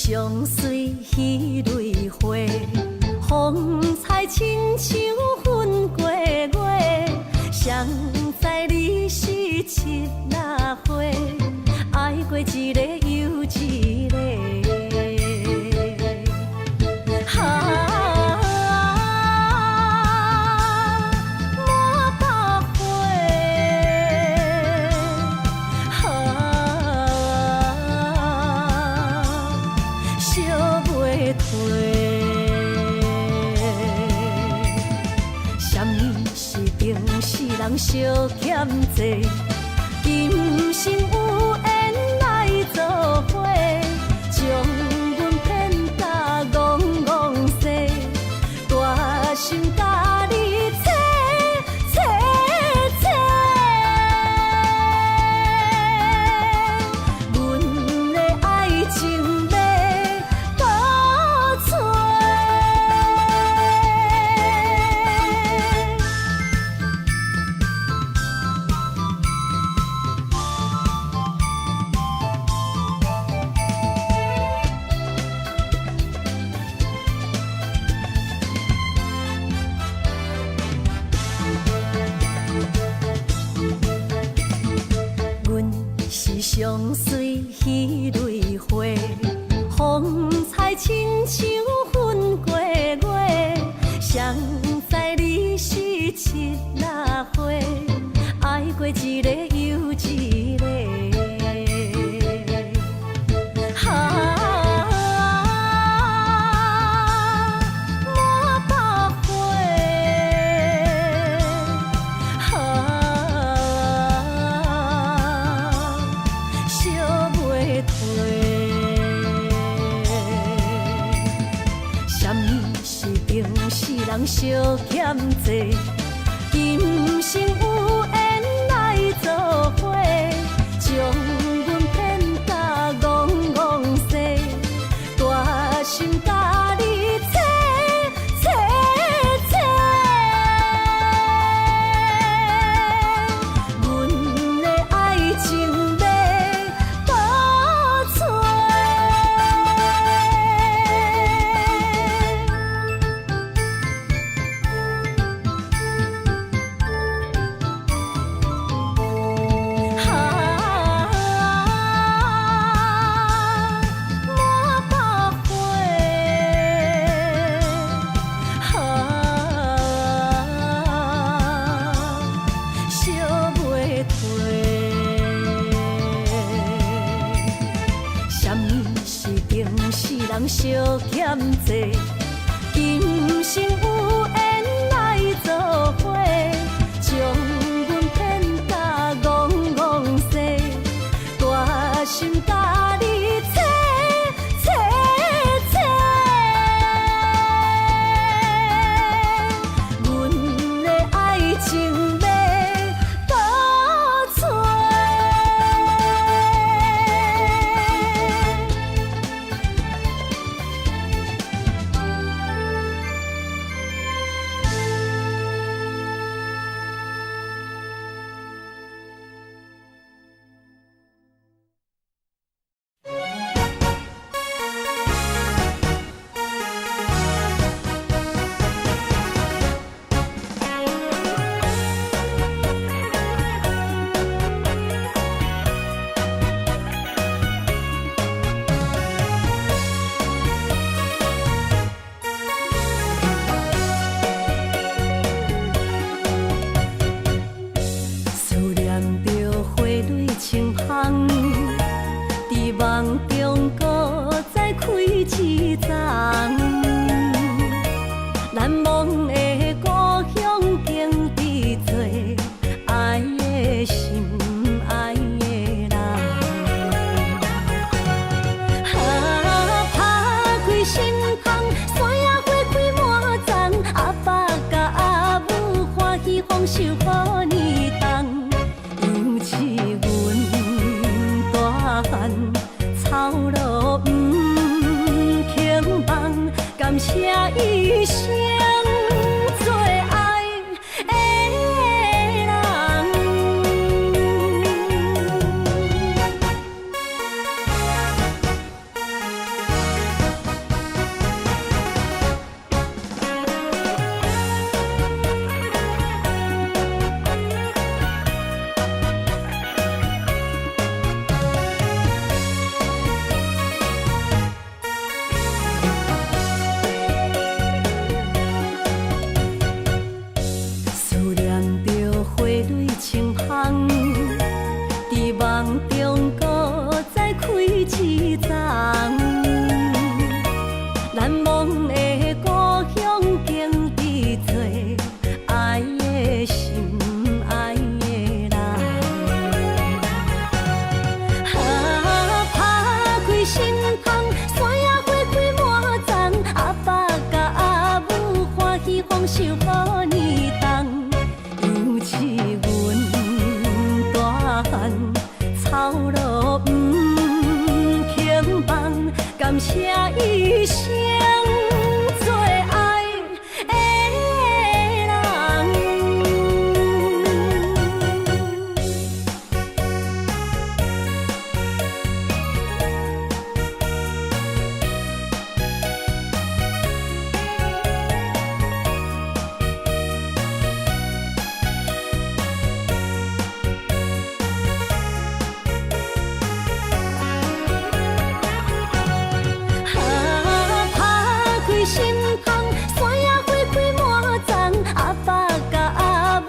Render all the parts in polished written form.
上水迄蕊花，风采亲像云过月，谁知你是七若花，爱过一个又一个。人相欠债，今生有缘来作伙，将阮骗甲戆戆西，大心甲你切切切，阮的爱情要倒找。上水迄蕊花，风采亲像云过月，谁知你是七若花，爱过一个又一个。人相欠债，今生有缘来作伙，将阮骗甲戆戆西，大心甲你切切切，阮的爱情要倒找。人相欠债，今生有缘来作伙，将阮骗甲戆戆西，大心甲你切切切，阮的爱情要倒找。难忘的故乡，经历做爱的心，爱的人。打开心窗，山野花开满丛，阿爸甲阿母欢喜丰收好年冬，尤其阮大汉操劳不轻放，感谢一生。一丛，难忘的故乡经历做爱的心，爱的人。打开心窗，山野花开满丛，阿爸甲阿母欢喜丰收好年冬，尤其阮大汉草路感谢一生做爱的人。心窗，山野花开满丛，阿爸甲阿母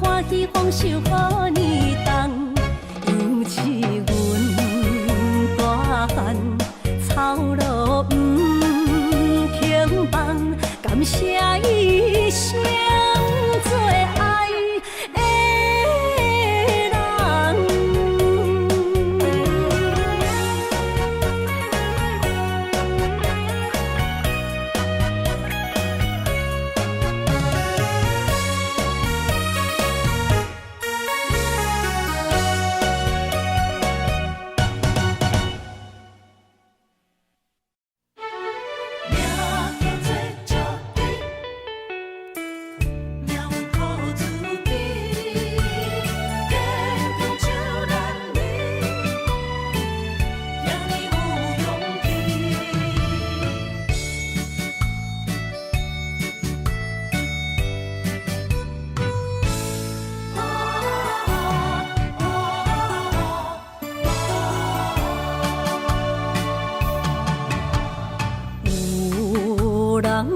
欢喜丰收好年冬，尤其阮大汉草路轻放，感谢一生做爱的人。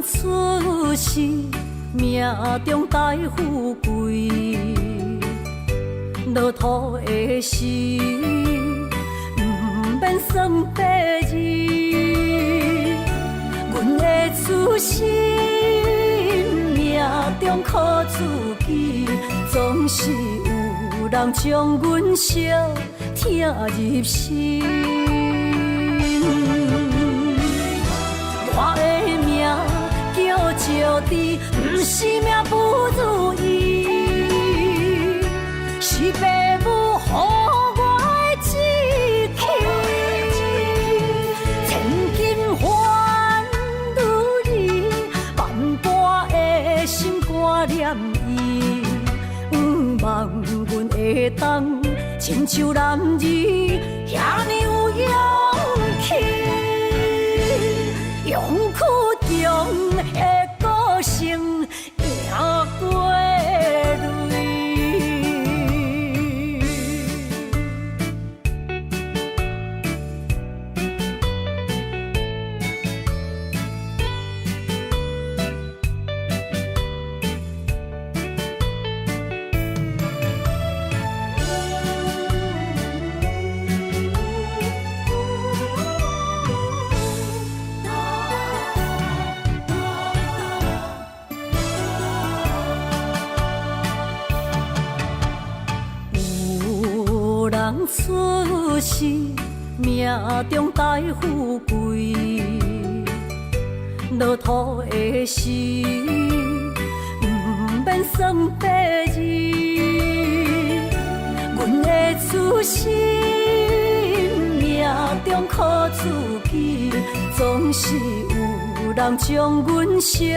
出世命中带富贵，落土的时，不免算白字。阮的出身命中靠自己，总是有人将阮惜听入心。我的命叫石地，不是命不如意，是父母予我的志气。千金换如意，万般的心挂念伊。望阮会当亲像男儿遐尼有勇气。勇气中的歌声赢过泪。出世命中带富贵，落土的时，不免算白字。阮的出身命中靠自己，总是有人将阮惜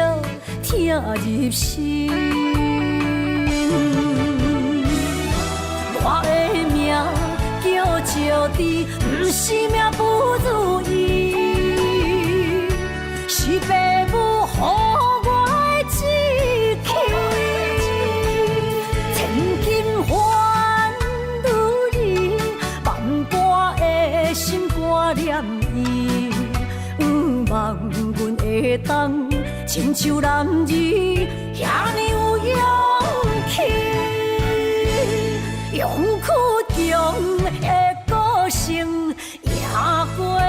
听入心。我的命叫石地，不是命不如意，是父母予我的志气。千金换如意，万般的心挂念伊。望阮会当亲像男儿遐尼有勇气。勇气中的歌声赢过泪。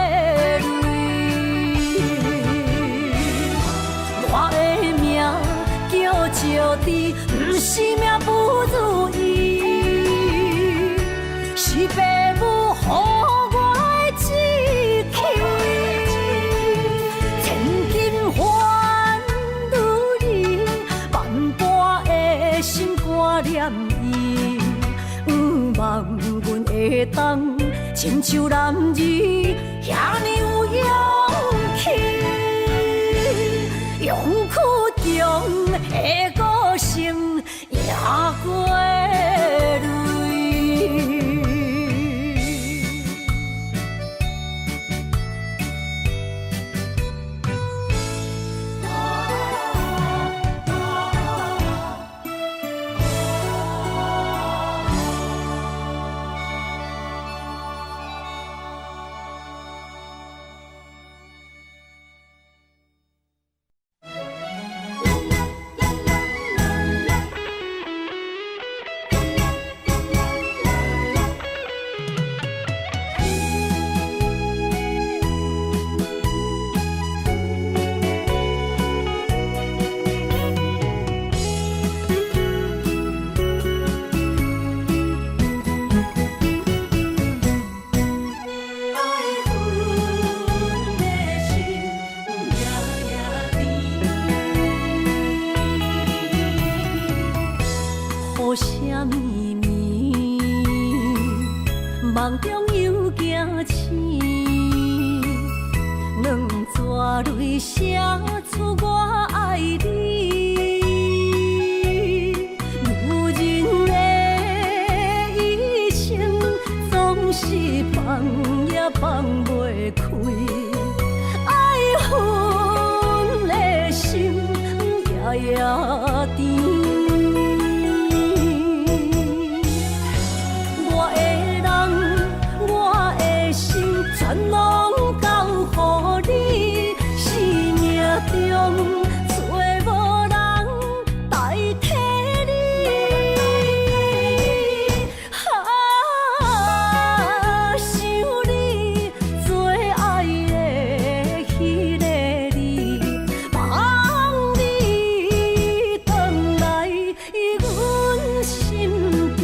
我的命叫石滴，不是命不如意，是爸母予我的志气。千金换如意，万般的心挂念伊，望阮会当亲像男儿遐尼有勇气，勇屈中的个性也过泪。梦中有惊醒，两纸泪写出我爱你。女人的一生总是放也放袂开，爱恨的心夜夜甜。全拢交予你，生命中找无人代替你。想你最爱的迄个你，望你回来阮身边。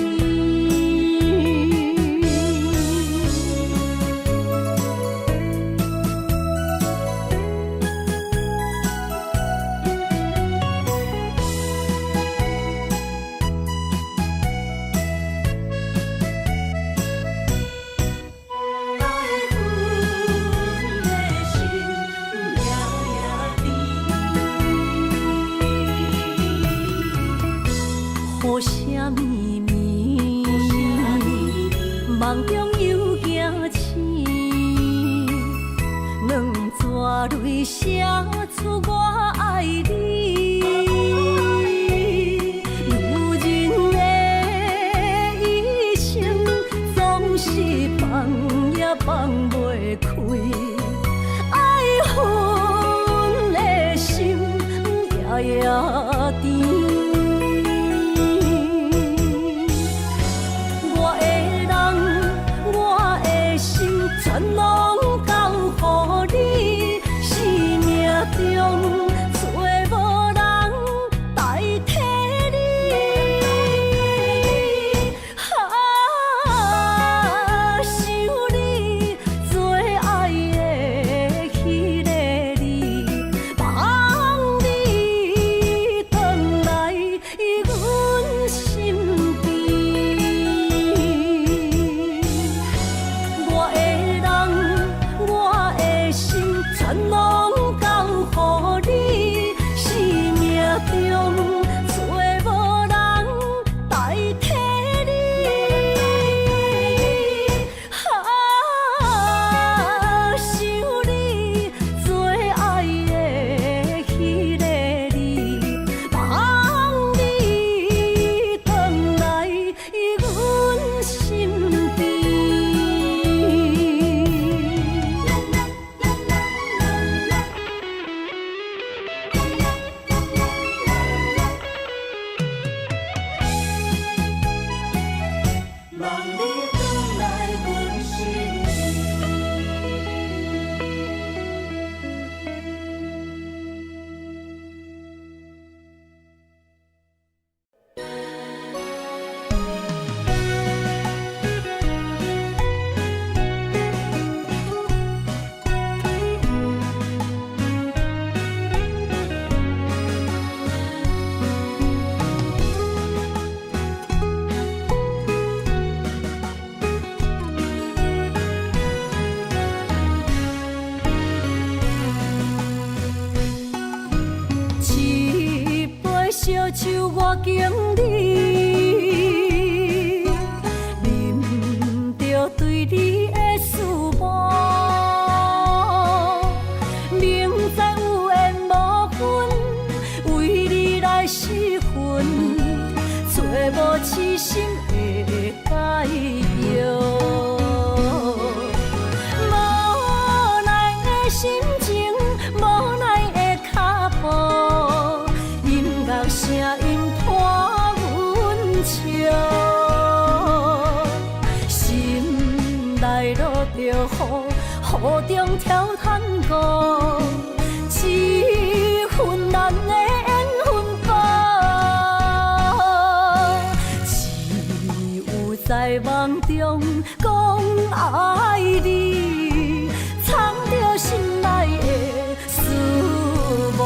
我经历，忍着对你的思慕，明知有缘无分，为你来失魂，找无痴心的解药。声音伴阮笑，心内落着雨，雨中跳探戈，一份难的缘分吧。只有在梦中讲爱你，藏着心内的思慕。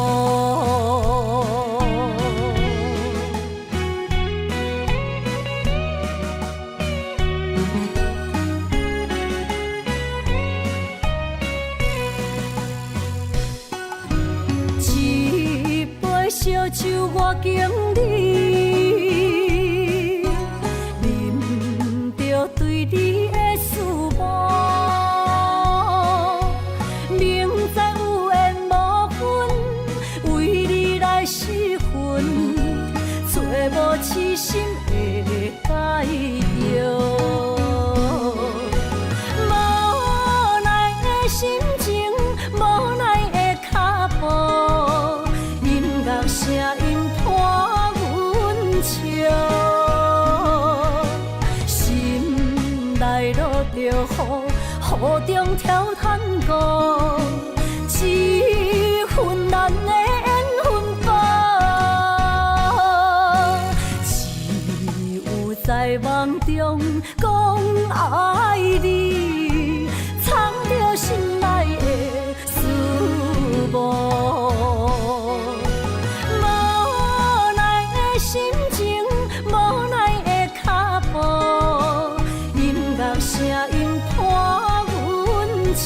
烧酒我经历，忍着对你的思慕，明知有缘无分，为你来失魂，找无痴心的解药。无奈的心情，无奈的脚步。声音伴阮笑，心内落着雨，雨中跳探戈，一份难的缘分吧。只有在梦中讲爱你，藏着心内的思慕。声音伴阮笑，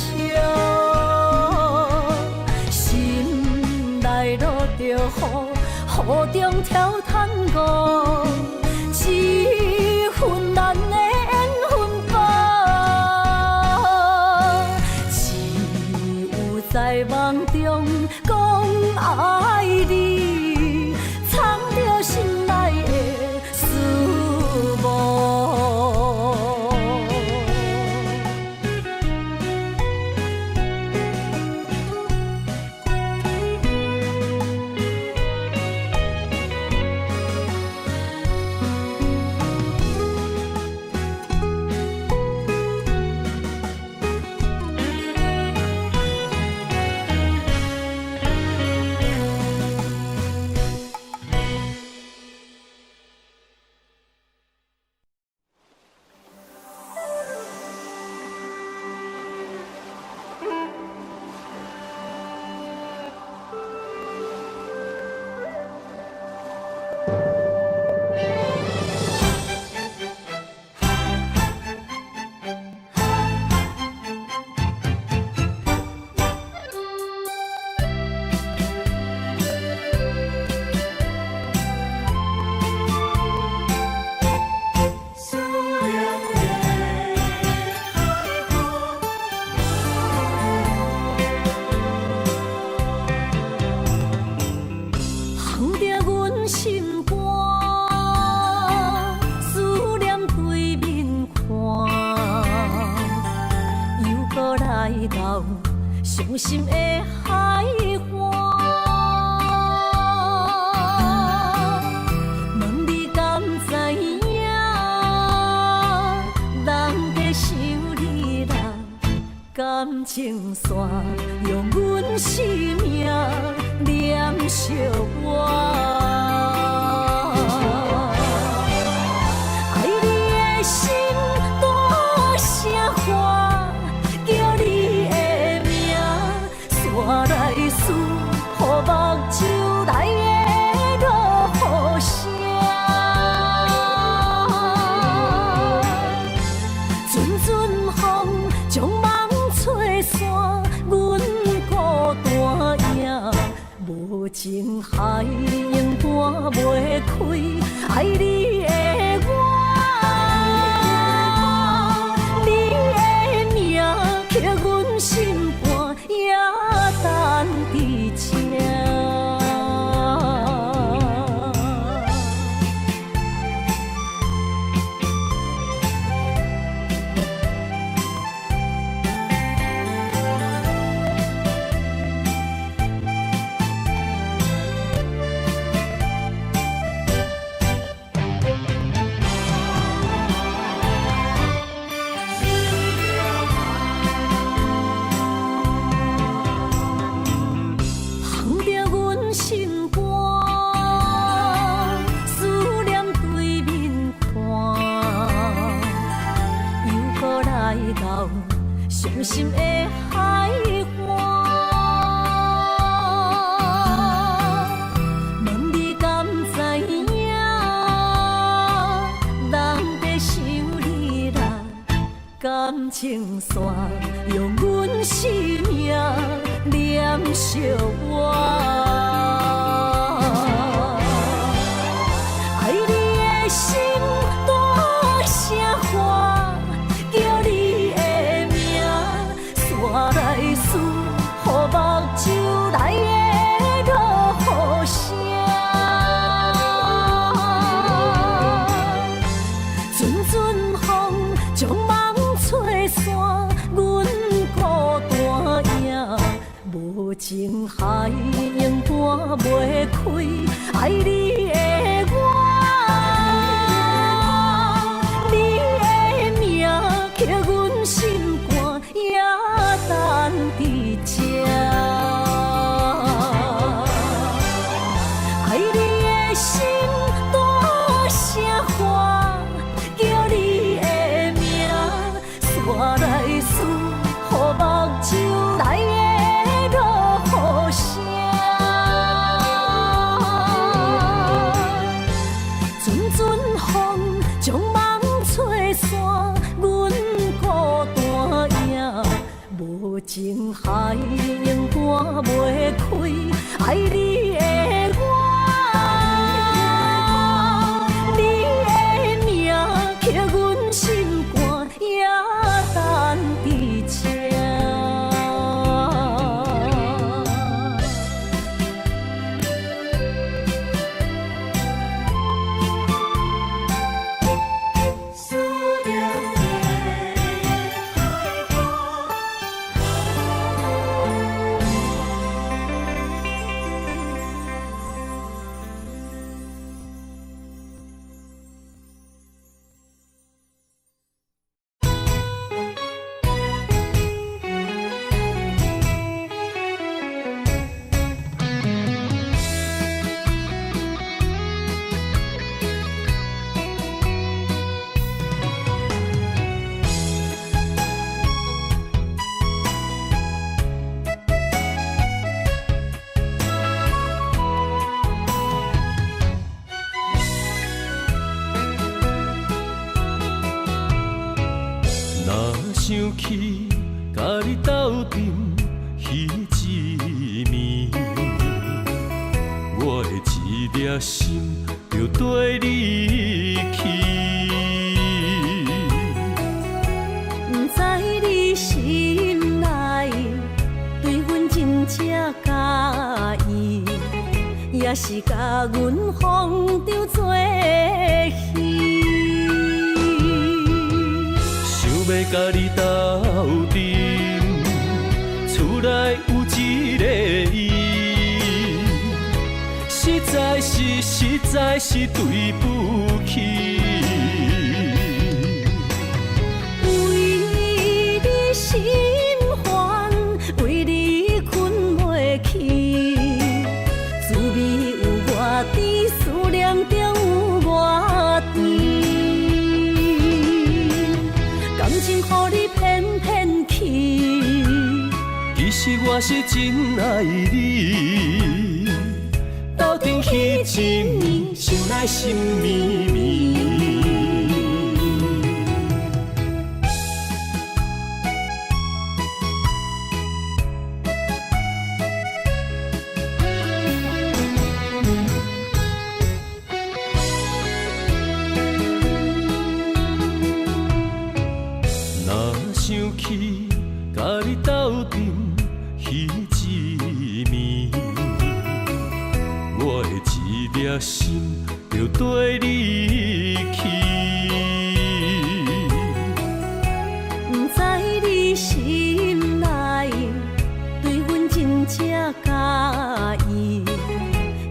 心内落着雨，雨中跳探戈，一份难的缘分吧。只有在梦中讲爱你，藏着心内的思慕。伤心的海岸，问你敢知影？人在想你人，感情线用阮生命念惜我。爱你的心大声喊，叫你的名，山来思，雨目睭来的落雨声。阵阵风将梦吹散，阮孤单影，无情海永袂开，爱你的我，你的名刻阮心肝，也等伫这。伤心的海岸，问你敢知影？人在想你啦，感情线用阮生命连烧我。爱你的心大声喊，叫你。我来思，予目睭内的落雨声，阵阵风将梦吹散，阮孤单影，无情海永断袂开，爱你的我，你的名刻阮心肝。等伫这，爱你的心大声喊，叫你的名，煞来思，予目睭内的落雨声，阵阵风将梦吹散，阮孤单影。无情海永断袂开，爱你的我，你的名刻阮心肝，也等伫这。想起甲你斗阵彼一暝，我的一粒心就跟你去。不知你心内对阮真正介意，也是甲阮放张做戏。要甲你斗阵，厝内有一个伊，实在是对不起。为你心烦，为你困袂去，滋味有偌甜，思念就有偌甜。感情予你骗骗去，其实我是真爱你，斗阵彼一暝，想来心绵绵。心就跟你去。不知你心内对阮真正介意，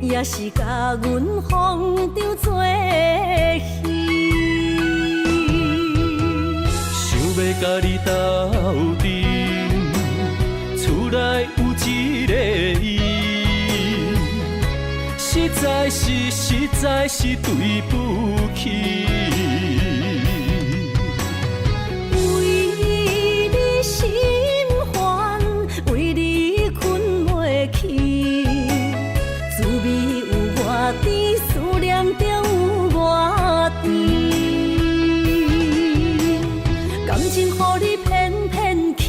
也是甲阮放着做戏。想要甲你斗阵，厝内有一个伊，实在是对不起。为你心烦，为你困袂去，滋味有偌甜，思念就有偌甜。感情予你骗骗去，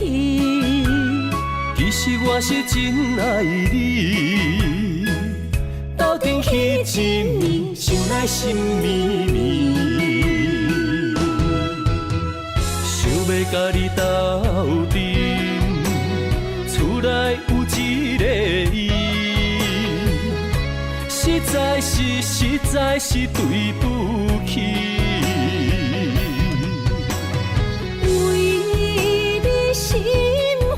其实我是真爱你，斗阵彼一暝，想来心绵绵。想要甲你斗阵，厝内有一个伊，实在是对不起。为你心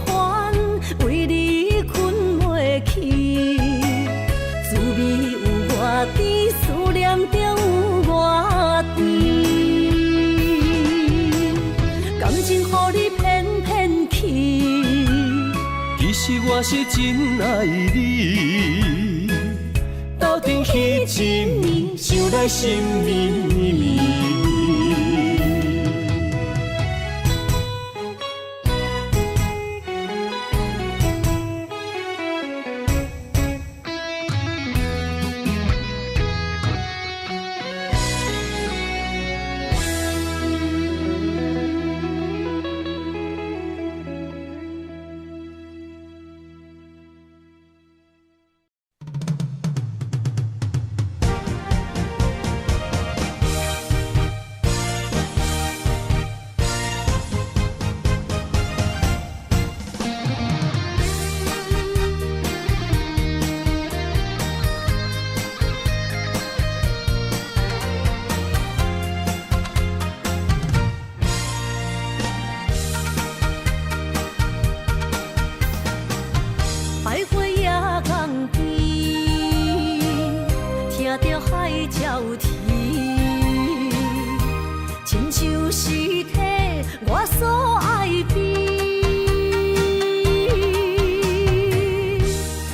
烦，为你困袂去，滋味有偌甜，思念就有偌甜。感情予你骗骗去，其实我是真爱你，斗阵彼一暝，想来心绵绵。百花夜港边，听着海鸟啼，亲像是体我所爱边。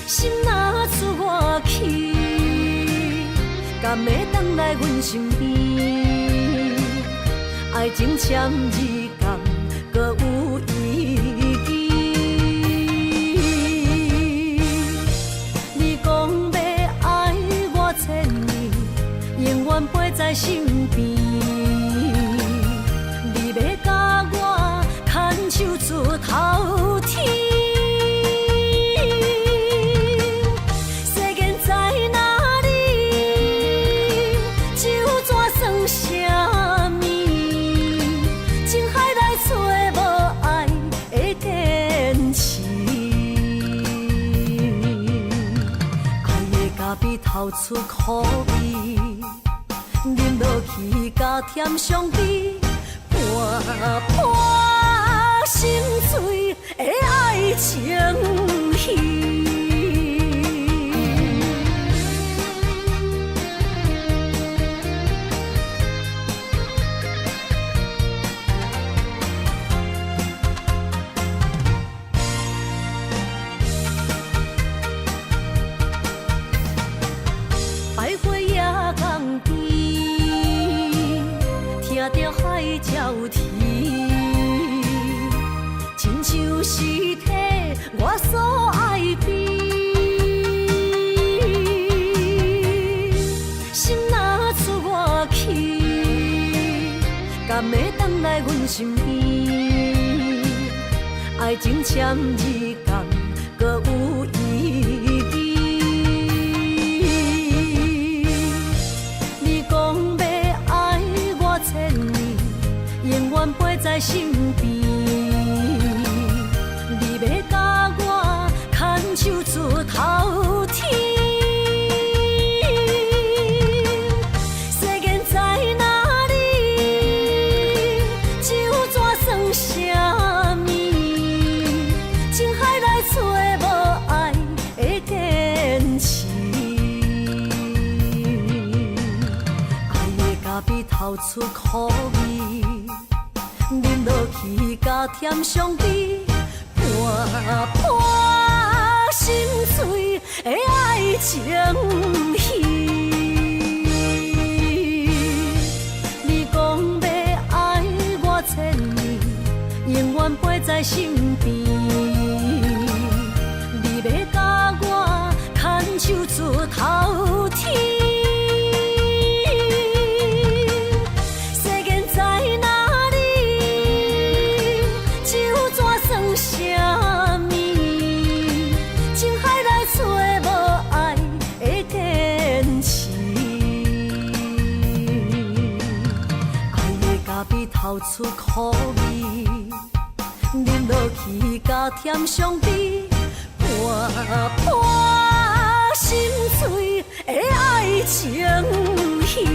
心若出我去，敢会回来阮身边？爱情签字间，搁有意义。你讲要爱我千年，永远陪在身边。你要甲我牵手出头天。世间在哪里？就怎算什么？情海内找无爱的天赐。爱的咖啡透出苦味，饮落去甲甜相比，伴伴心碎的爱情戏。百花夜港边，听着海鸟啼，亲像是体我所爱边。心若出我去，敢会回来阮身边？爱情签字间，搁有意义。你讲要爱我千年，永远陪在身边。你要甲我牵手出头天。透出苦味，饮落去加添伤悲，破破心碎的爱情戏。你讲要爱我千年，永远陪在身边，你要甲我牵手出头天。透出苦味，饮落去加添伤悲，破破心碎的爱情戏。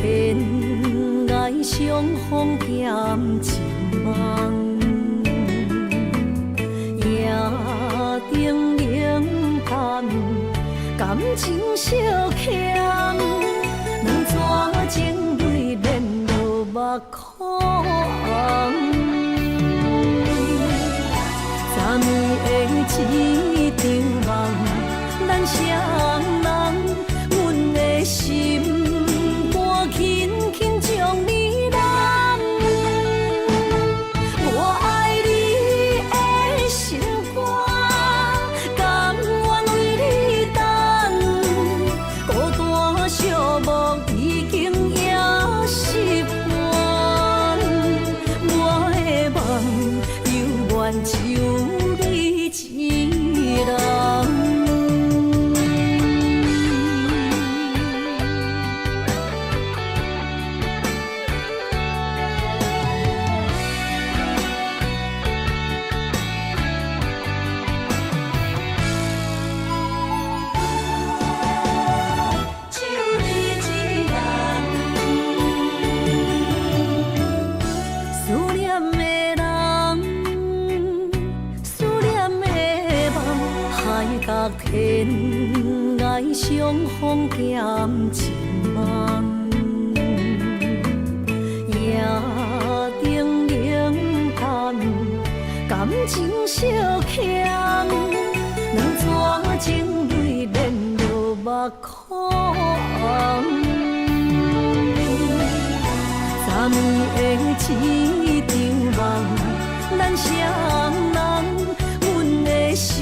天涯相逢欠情梦，夜灯冷淡，感情小欠，两撮情泪连落目眶。昨暝的一场梦，咱双人，阮的心。轻轻将你揽，我爱你的心肝，甘愿为你等。孤单寂寞已经也习惯，我的梦犹原就你一人。天涯相逢欠情梦，夜灯冷淡，感情小欠，两撮情泪连落目眶。昨暝的一场梦，咱双人，阮的心。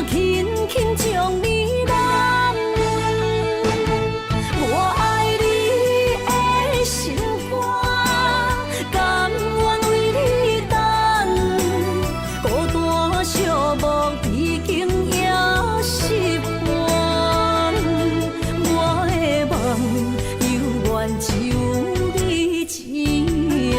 轻轻将你揽，我爱你的心肝，甘愿为你等。孤单寂寞已经也习惯，我的梦犹原就你一人。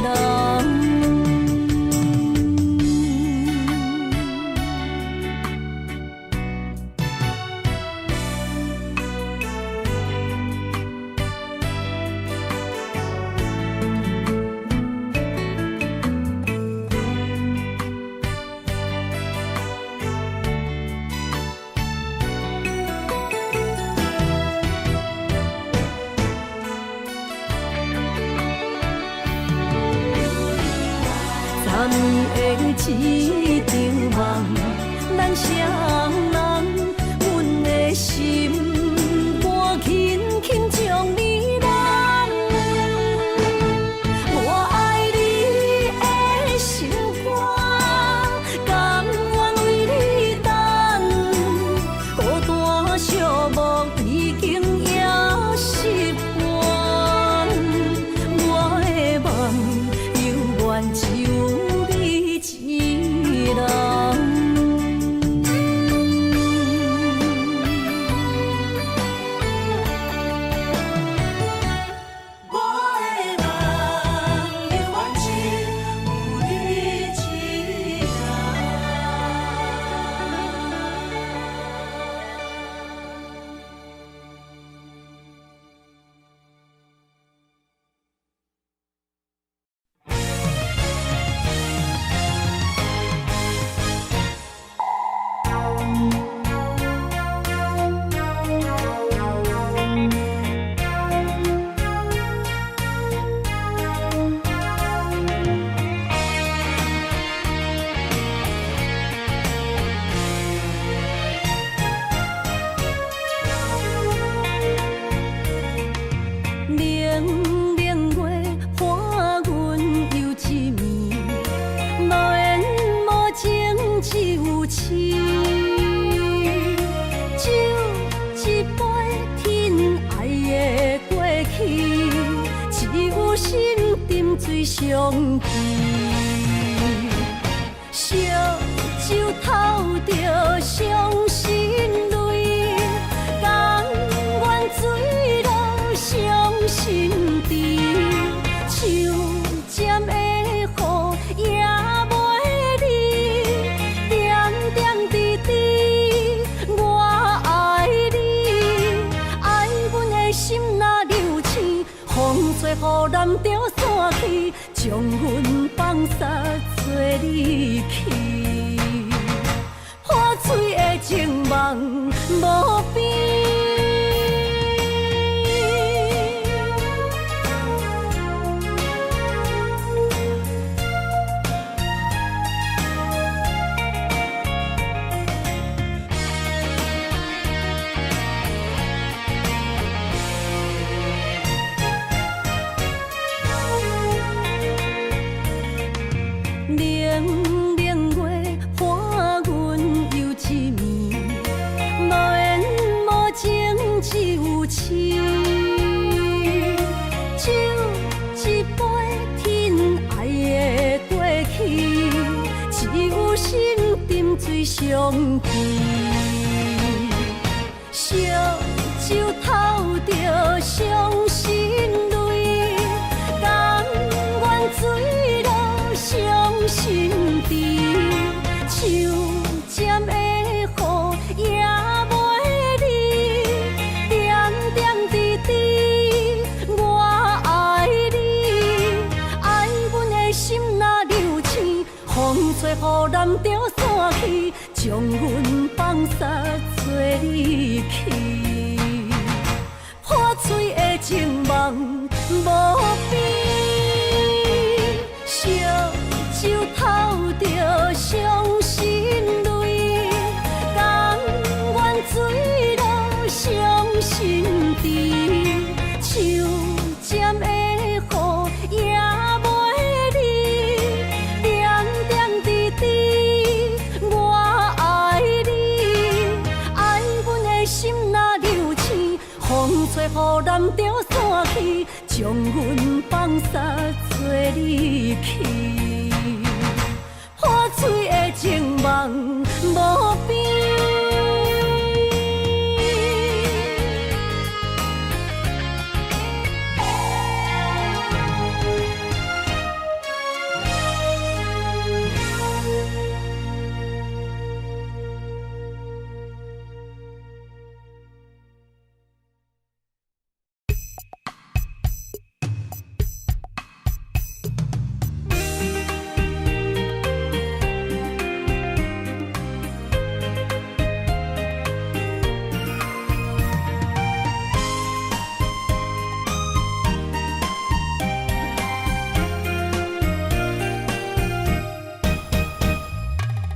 昨暝的一场梦，咱双人，阮的心肝轻轻将你揽，痴。酒一杯，疼爱的过去，只有心沉醉上去。烧酒透着伤心泪，甘愿醉落伤心地。手尖的雨也袂离，点点滴滴我爱你，爱阮的心若流星，风吹雨淋着散去，将阮放撒做离去。破碎的情梦无边。冷冷月伴阮又一暝，无缘无情只有痴。酒一杯，疼爱的过去，只有心沉醉上去。烧酒透着伤心泪，甘愿醉落伤心地。手尖的雨也袂离，点点滴滴我爱你，爱阮的心若流星，风吹雨淋着散去，将阮放撒做离去。破碎的情梦无边，烧酒透着伤心泪，甘愿醉落伤心地。手尖的雨也袂离，点点滴滴我爱你，爱阮的心若流星，风吹雨淋着散去，将阮放撒做离去。破碎的情梦无边。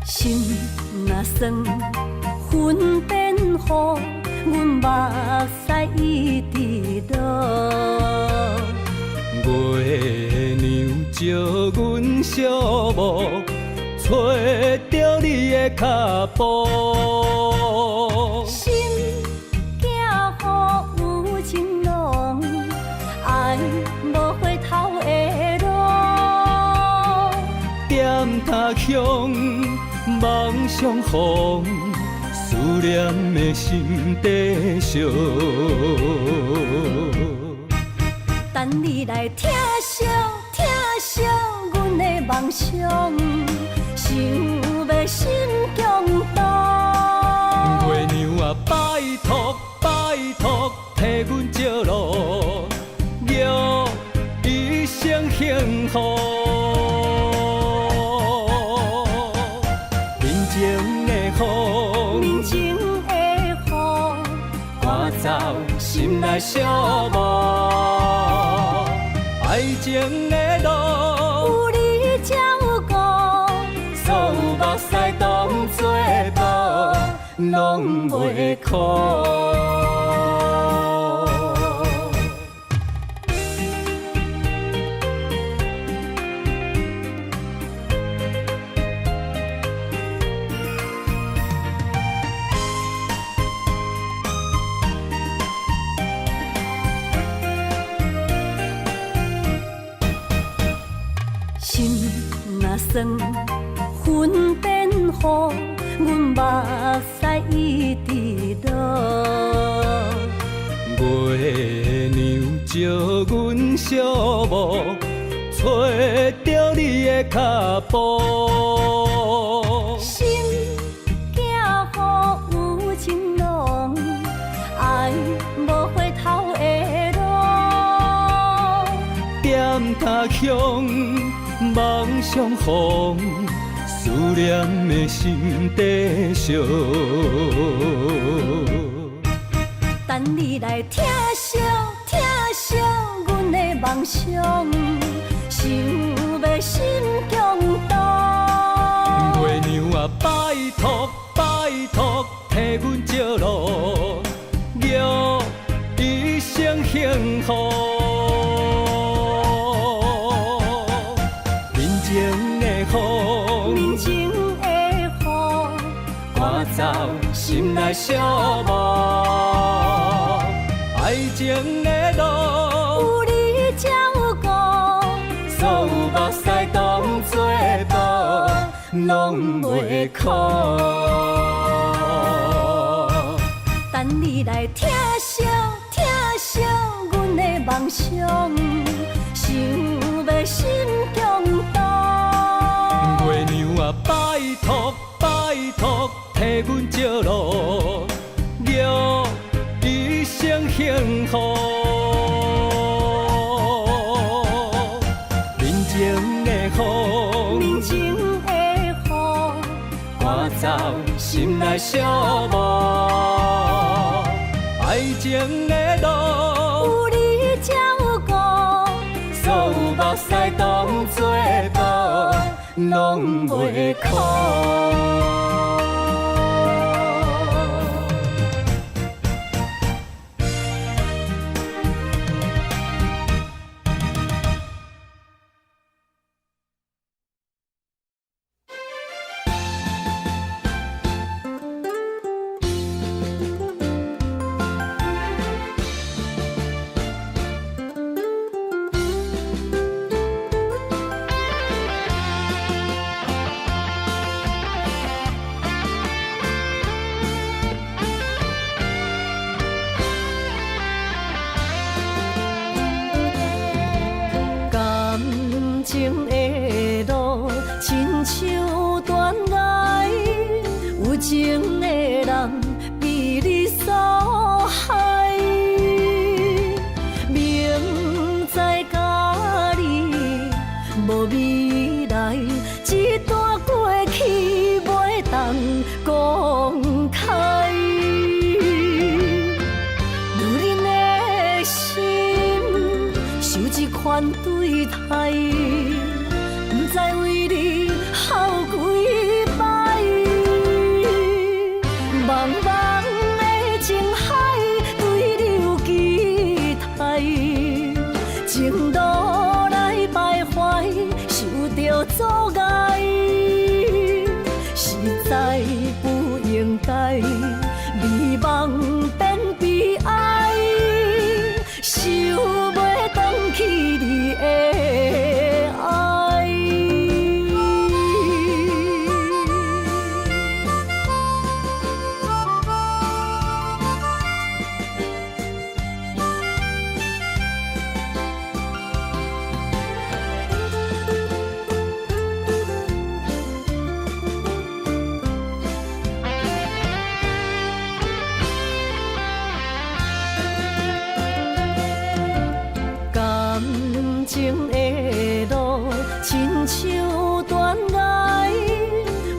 心若酸，云变雨，阮目屎一直落。月娘照阮小目，找着你的脚步。心行雨有情浓，爱无回头的路。点他乡，梦相逢，思念的心底烧。等你来疼惜疼惜阮的梦想，想要心强大。月娘啊，拜托拜托，替阮照路，约一生幸福。人情的雨，人情的雨，赶走心内小无。爱情的路，有你才有我，所有目屎当作布，拢袂苦。酸，分辨乎阮目屎一直落。月娘招阮小无，找着你的脚步。心行予有情浓，爱无回头的路。点他乡，梦相逢，思念的心底烧。等你来疼惜疼惜阮的梦想，想要心强大。月娘啊，拜托拜托，替阮照路，祝一生幸福。人情的雨，人情的雨，赶走心内小无。爱情的路，有你才有我，所有目屎当作宝，拢袂苦。等你来疼惜疼惜阮的梦想，想要心强大。月娘啊，拜托拜托，替阮照路，祝一生幸福。人情的雨，人情的雨，赶走心内小无。爱情的路，有你才有我，所有目屎当作宝，拢袂苦。情的路，亲像断崖，有情的人被你所害。明知甲你无未来，一段过去袂当公开。女人的心受一款对待。不知为你耗几摆，茫茫的情海对你有期待，情路来徘徊，受着阻碍，实在不应该，美梦变悲哀，想袂返去你的爱。情的路，亲像断崖，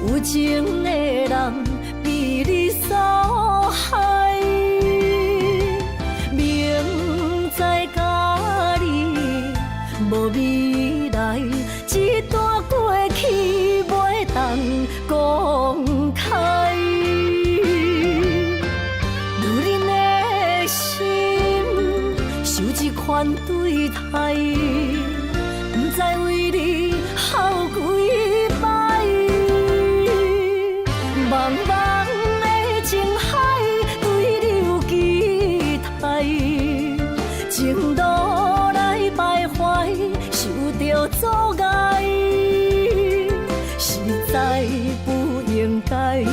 有情的人被你所害。明知甲你无未来，一段过去袂当公开。女人的心受一款对待。不知为你耗几摆，茫茫。在不应该，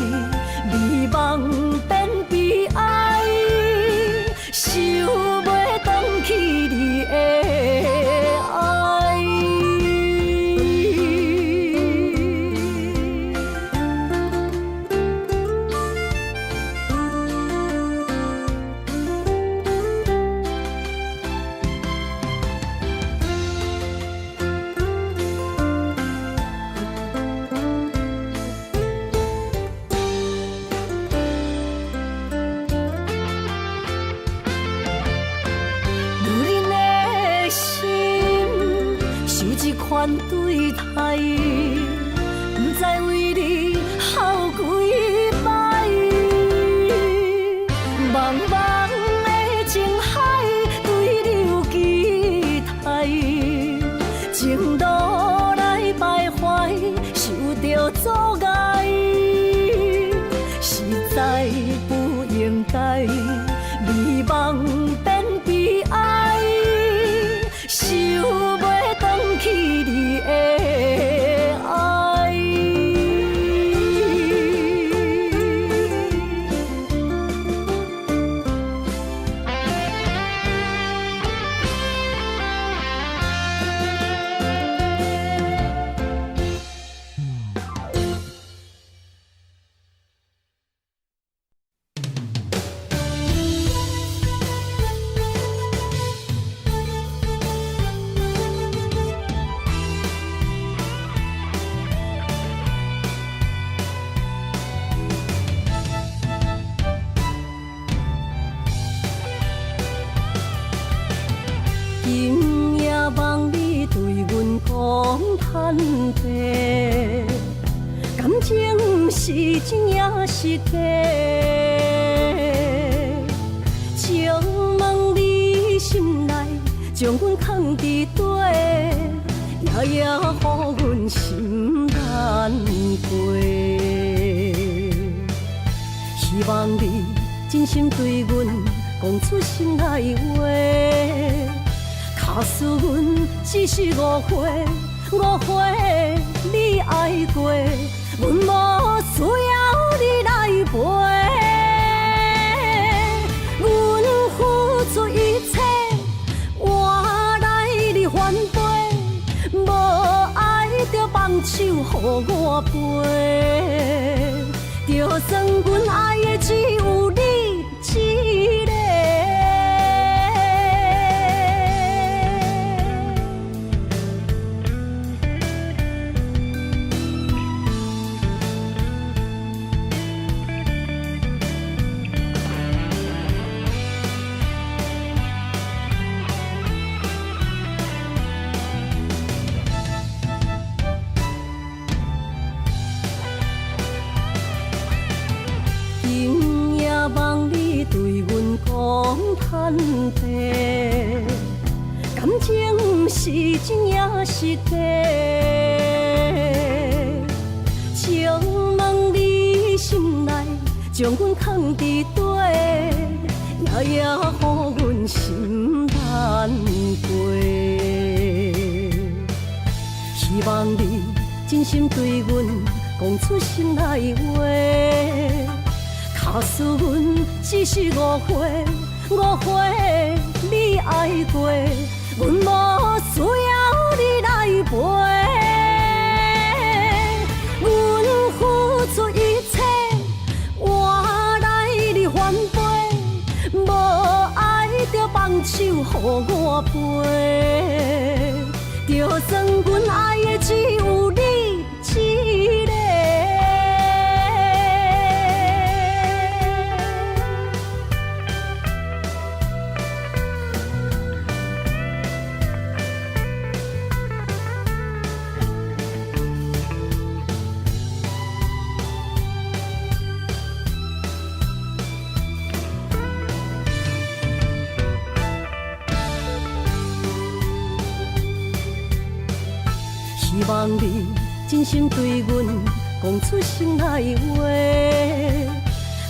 美梦变悲哀，想袂回去你的爱。款对待，不知为你哭几摆。茫茫的情海，对你有期待，情路来徘徊，受着阻碍，实在不应该，美梦变悲哀，想袂回去你的爱。今夜望你对阮讲坦白，感情是真也是假？请问你心内将阮藏伫底，夜夜予阮心难过。希望你真心对阮讲出心内话。假使阮只是误会，你爱过，阮无需要你来陪。阮付出一切，换来你反背，无爱就放手予我飞，就算阮爱的只有你一个。今夜望你对阮讲坦白，感情是真也是假？请问你心内将阮藏伫底，夜夜予阮心难过。希望你真心对阮讲出心内话。假使阮只是误会，你爱过，阮无需要你来陪。阮付出一切，换来你反背，无爱就放手予我飞，就算阮爱的只有你一个。希望你真心对阮讲出心内话。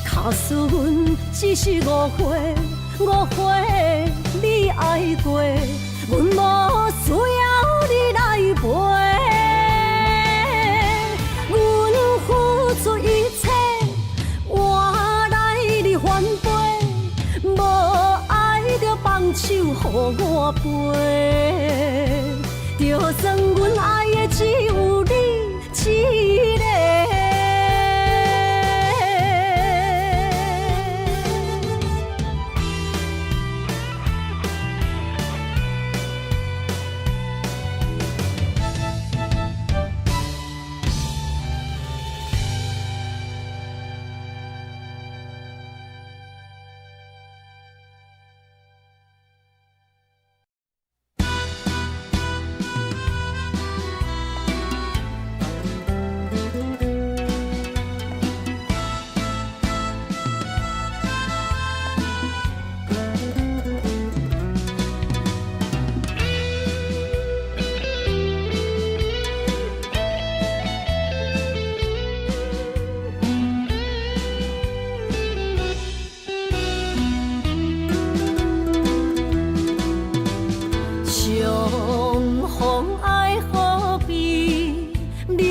假使阮只是误会，你爱过，阮无需要你来陪。阮半杯，就算阮爱的只有你一个。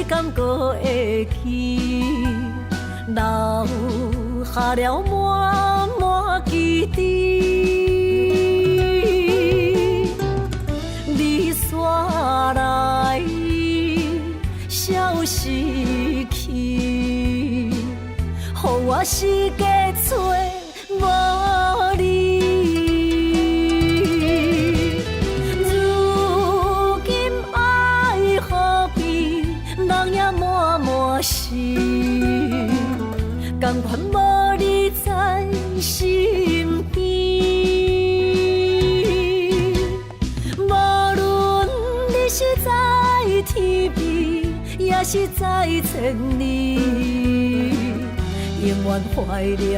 敢搁会记，留下了满满记忆。你煞来消失去，予我世界找无你。甘愿无你在身边，无论你是在天边，也是在千里，永远怀念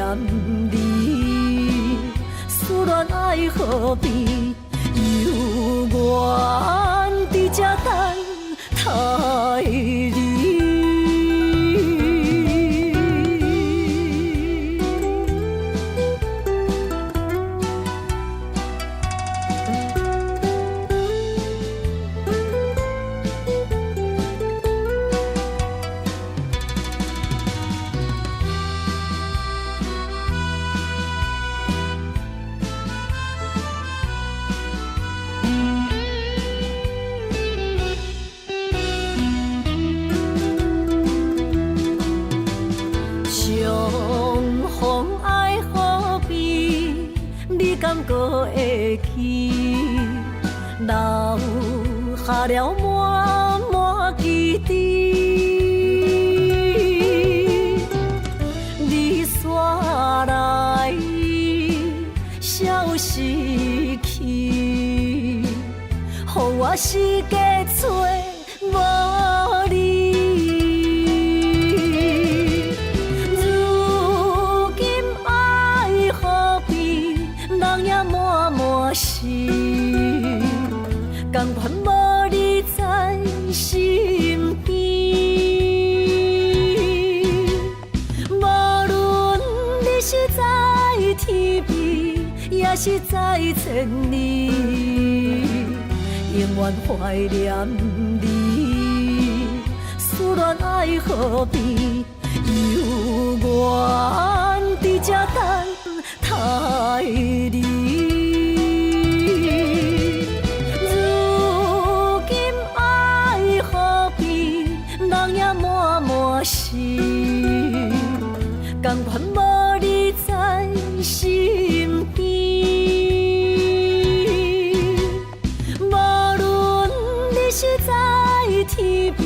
你，思念爱何必，犹原伫这等待你。敢搁会记，留下了满满记忆。你煞来消失去，予我世界找无你。甘愿无你在身边，无论你是在天边，也是在千里，永远怀念你，思念爱何必，犹原伫这等待你。甘愿无你在身边，无论你是在天边，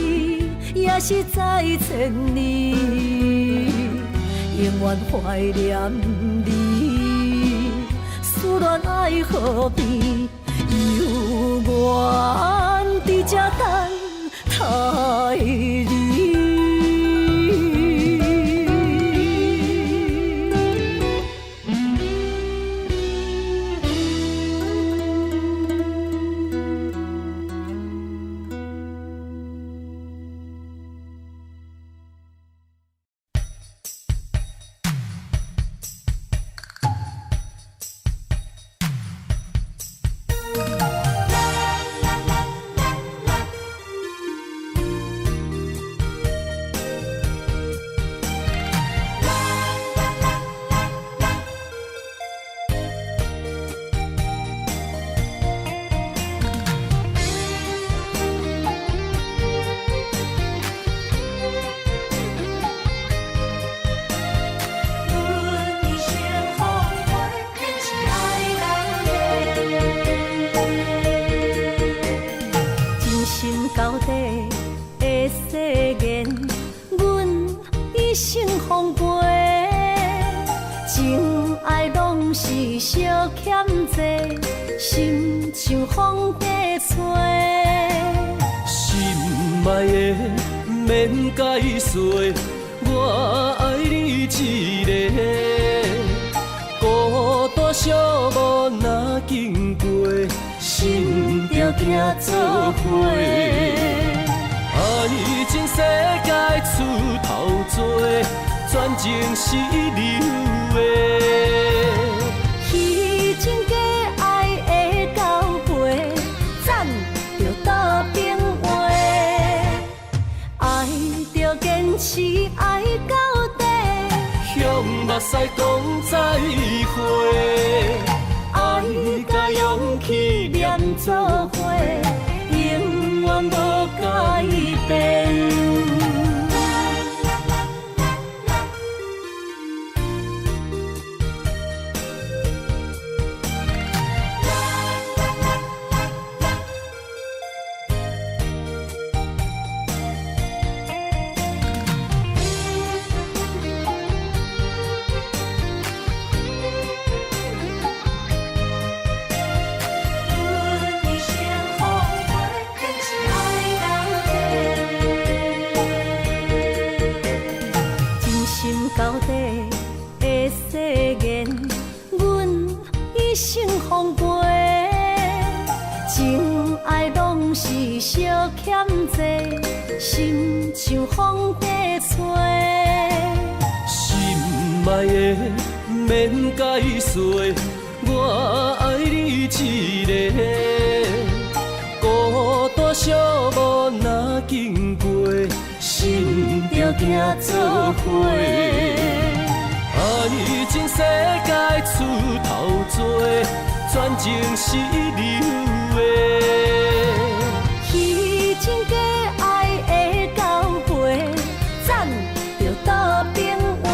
也是在千里，永远怀念你，思念爱何必，犹原伫这等待你。生丰沛，情爱拢是小欠债，心像风在吹。心爱的免解释，我爱你一个，孤单寂寞若经过，心着行做伙。爱情世界出头多，全情是流的。虚情假爱的交陪，暂着倒变话。爱着坚持爱到底，向目屎讲再会。爱甲勇气连做伙，永远无改变。到底的誓言，阮一生奉陪，情爱拢是小欠债，心像风在吹。心爱的免解释，我爱你一个，孤单寂寞若经过，心着行做伙。爱情世界出头多，全情是流的。虚情假爱的交陪，暂着倒变话。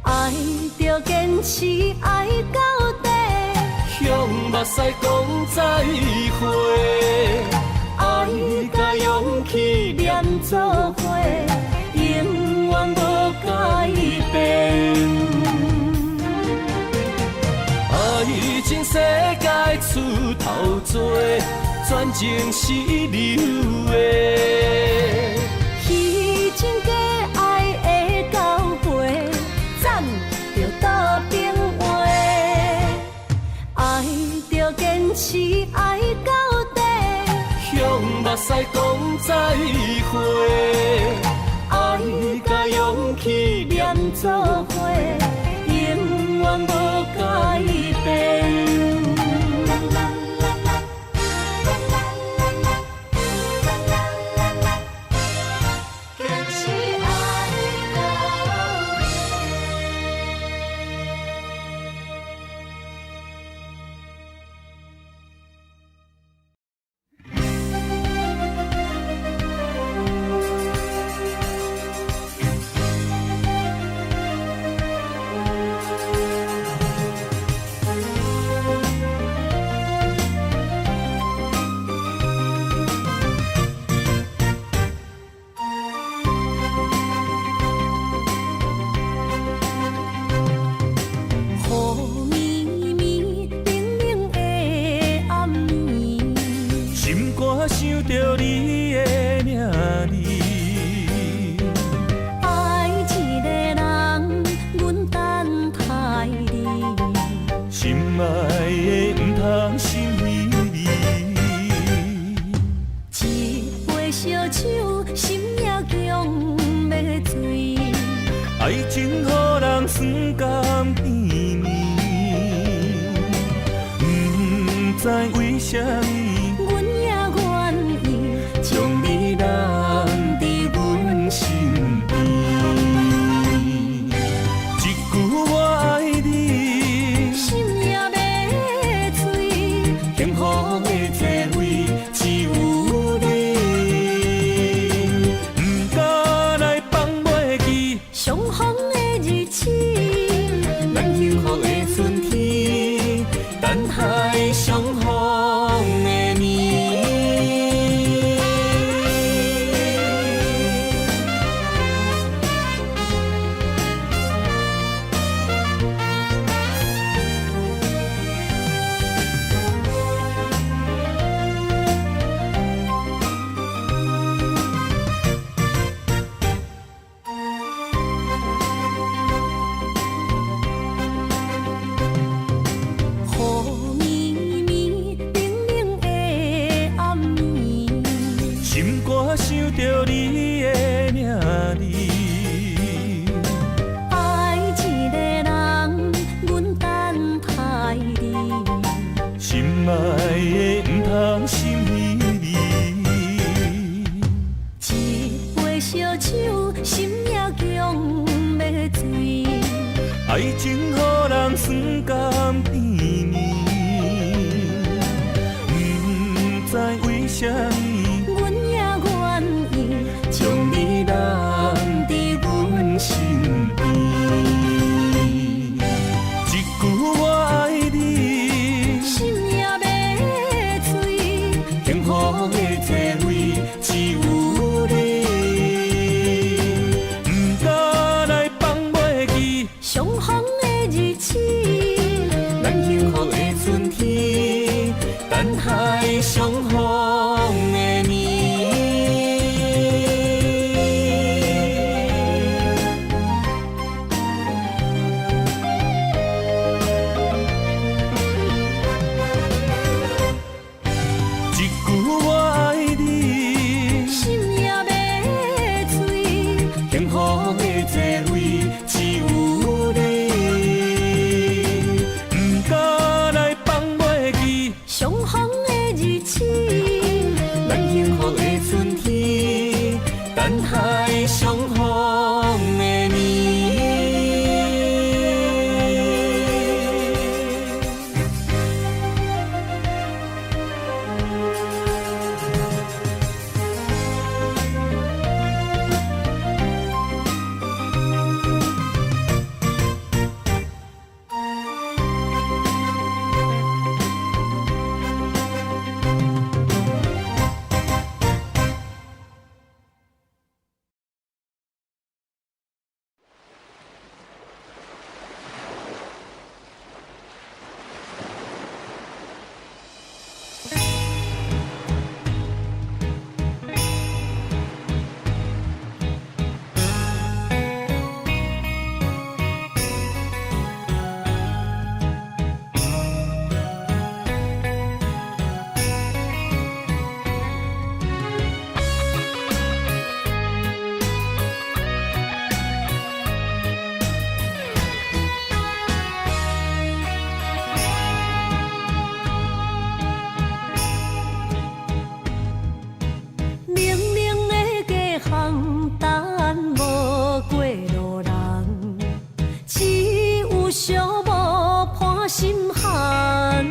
爱着坚持爱到底，向目屎讲再会。爱甲勇气连做伙，永远无改变。爱情世界出头多，全情是流的。虚情假爱的交陪，暂着倒变话。爱着坚持爱到底，向目屎讲再会。爱甲勇气连做伙，永远无改变。坚持爱到雨绵绵、冷冷的暗暝，心肝想着你的名字，爱一个人，阮等待你。心爱的不通心离。一杯烧酒，心也强要醉。爱情予人酸甘甜蜜，不知为什么，阮也愿意将你留伫阮身边。一句我爱你，心也要醉。幸福的座位只有你，不敢来放袂记相逢的日子，咱幸福的春天，等待相逢。爱的唔通心稀微，一杯烧酒，心也强要醉。爱情予人酸甘甜蜜，唔知为什么，阮也愿意将你揽伫阮身边。一句我爱你，心也要醉。幸福的座位只有你，唔敢来放袂记。相逢的日子，咱幸福的春天，等待相逢的年。一句我爱你，心也要醉。幸福的座位只有你，唔敢来放袂记。相逢的日子，咱幸福的春天，等待相逢的年。冷冷的街巷，等无过路人，只有寂寞伴心寒。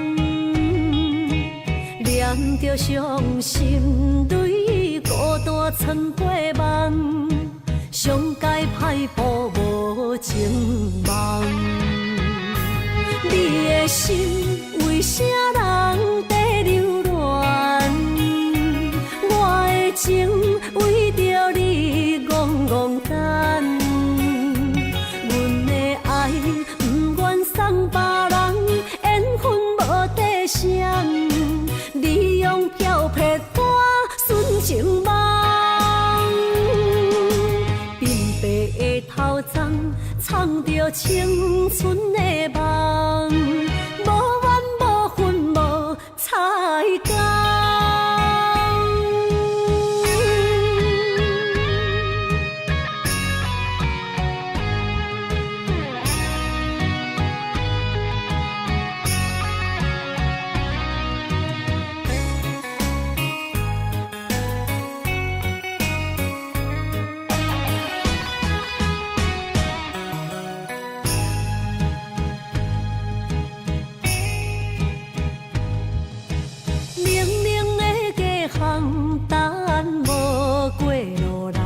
念着伤心泪，孤单藏过梦，上界歹步无情梦。你的心为啥人在流乱？我的情为着你戆戆等，阮的爱不愿送别人，缘分无底线，你用漂泊带纯情梦，鬓白的头鬃藏着青春的梦，无怨无恨无彩工。冷冷的街巷，等无过路人，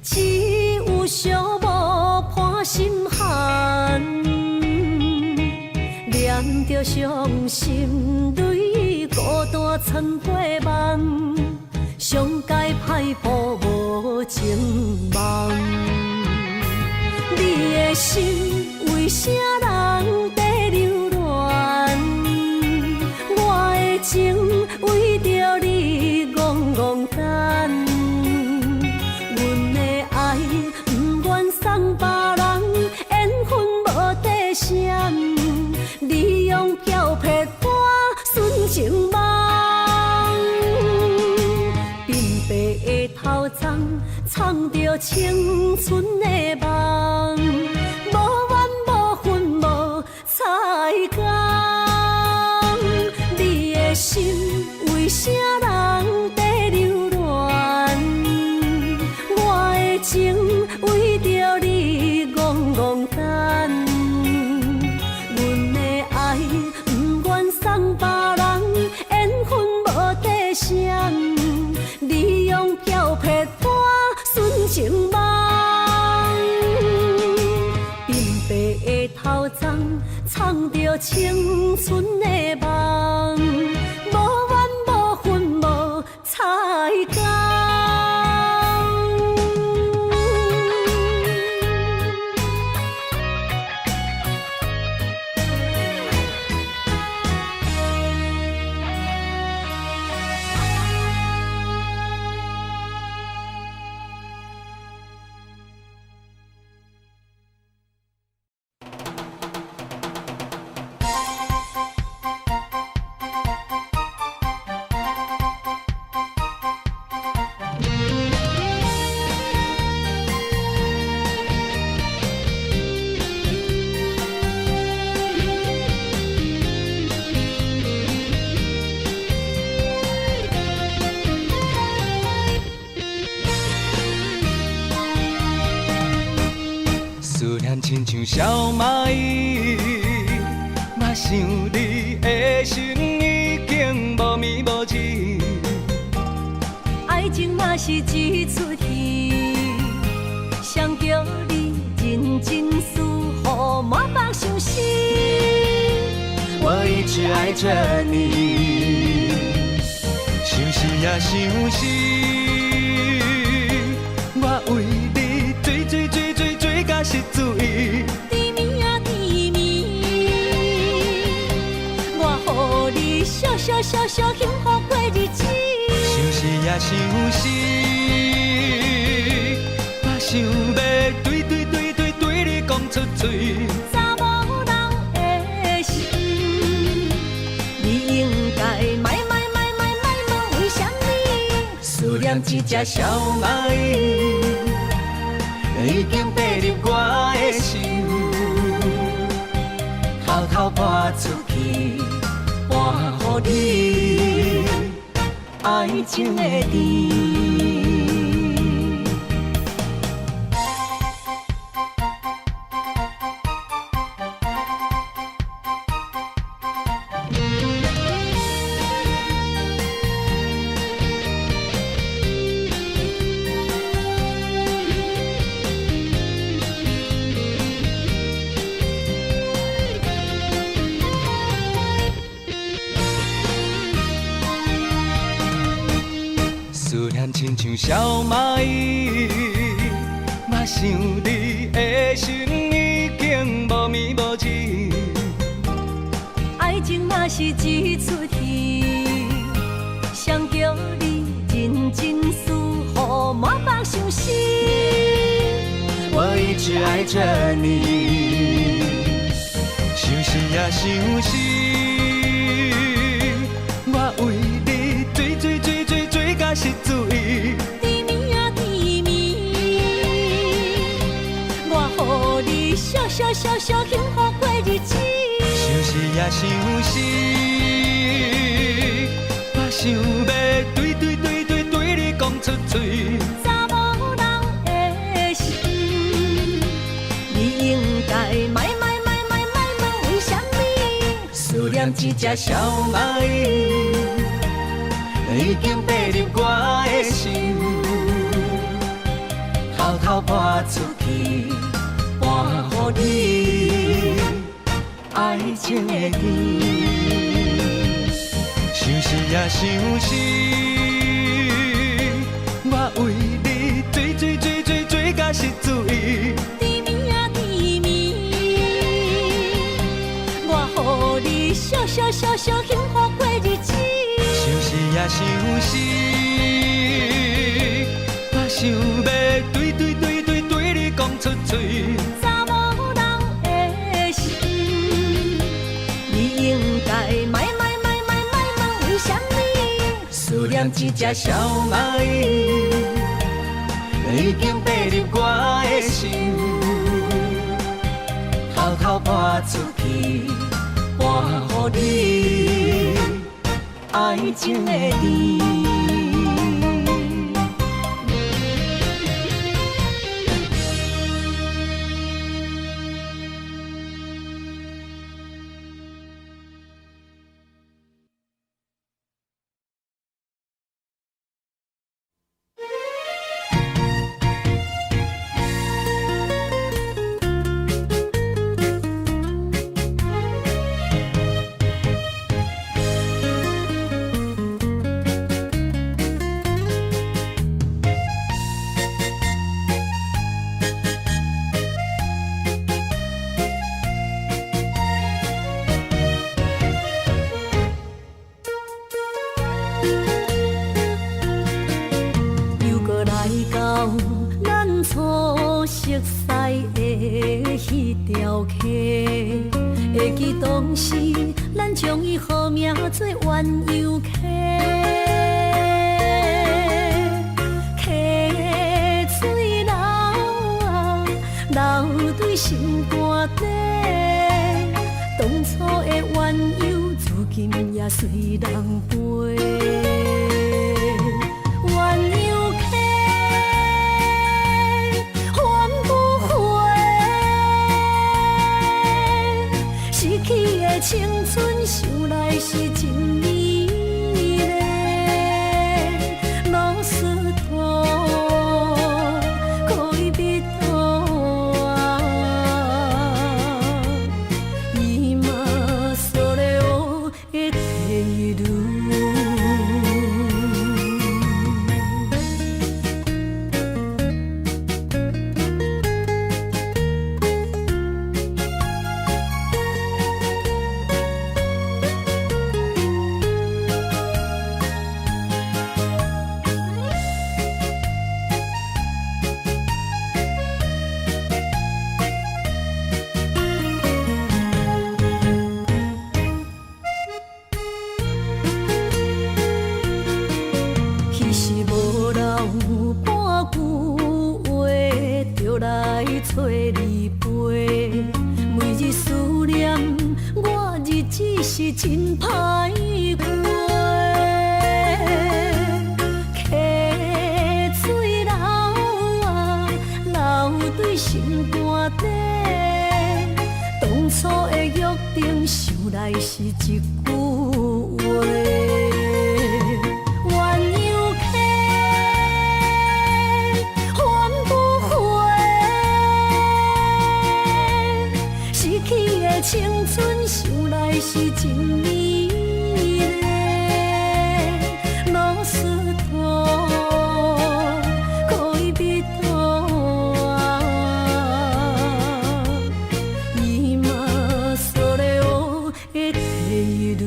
只有寂寞伴心寒。念着伤心泪，孤单藏过梦，上界歹步无情梦。你的心为啥人在流乱？我的情为着你戆戆等，阮的爱不愿送别人，缘分无底线，你用漂泊带纯情梦，鬓白的头鬃藏着青春的梦，无怨无恨无彩工。丛，藏着青春的梦，无怨无恨无彩工。亲像小蚂蚁，我想你的心已经无眠无志。爱情嘛是一出戏，谁叫你认真思，予满腹伤心。我一直爱着你，想死也想死，我为你追到失醉。甜蜜啊甜蜜，我予你笑幸福过日子。想死也想死，我想要对你讲出嘴。查某人的心，你应该卖问为什么？思念一只小蚂蚁，已经爬入我的心，偷偷搬出去，搬予你爱情的甜。亲像小蚂蚁，我想你的心已经无眠无志。爱情嘛是一出戏，谁叫你认真思，予满腹伤心。我一直爱着你，想死也想死，我为你追到失醉。甜蜜啊甜蜜，我予你笑幸福过日子。想死也想死，我想要对你讲出嘴。查某人的心，你应该卖问为什么？思念一只小蚂蚁，已经爬入我的心，偷偷搬出去，搬予你爱情的甜。想死也想死，我为你追到失醉。甜蜜啊甜蜜，我予你笑幸福过日子。想死也想死，我想要对你讲出嘴。查某人的心，你应该卖问为什么？思念一只小蚂蚁，已经爬入我的心，偷偷搬出去，搬予你爱情的甜。熟悉的迄条溪，会记当时咱将伊号名做鸳鸯溪。溪水流啊，流对心肝底。当初的鸳鸯，如今也随人飞。鸳鸯溪，翻不回，逝去的青春，想来是真美丽。老师徒，可以彼途啊，伊嘛所了的退路。其实无留半句话，就来找你陪。每日思念，我日子是真歹过。溪水流啊，流对心肝底。当初的约定，想来是一句话。鸳鸯溪，翻不回，逝去的青春，想来是真美丽。老师徒，可以彼途啊，伊嘛所了的退路。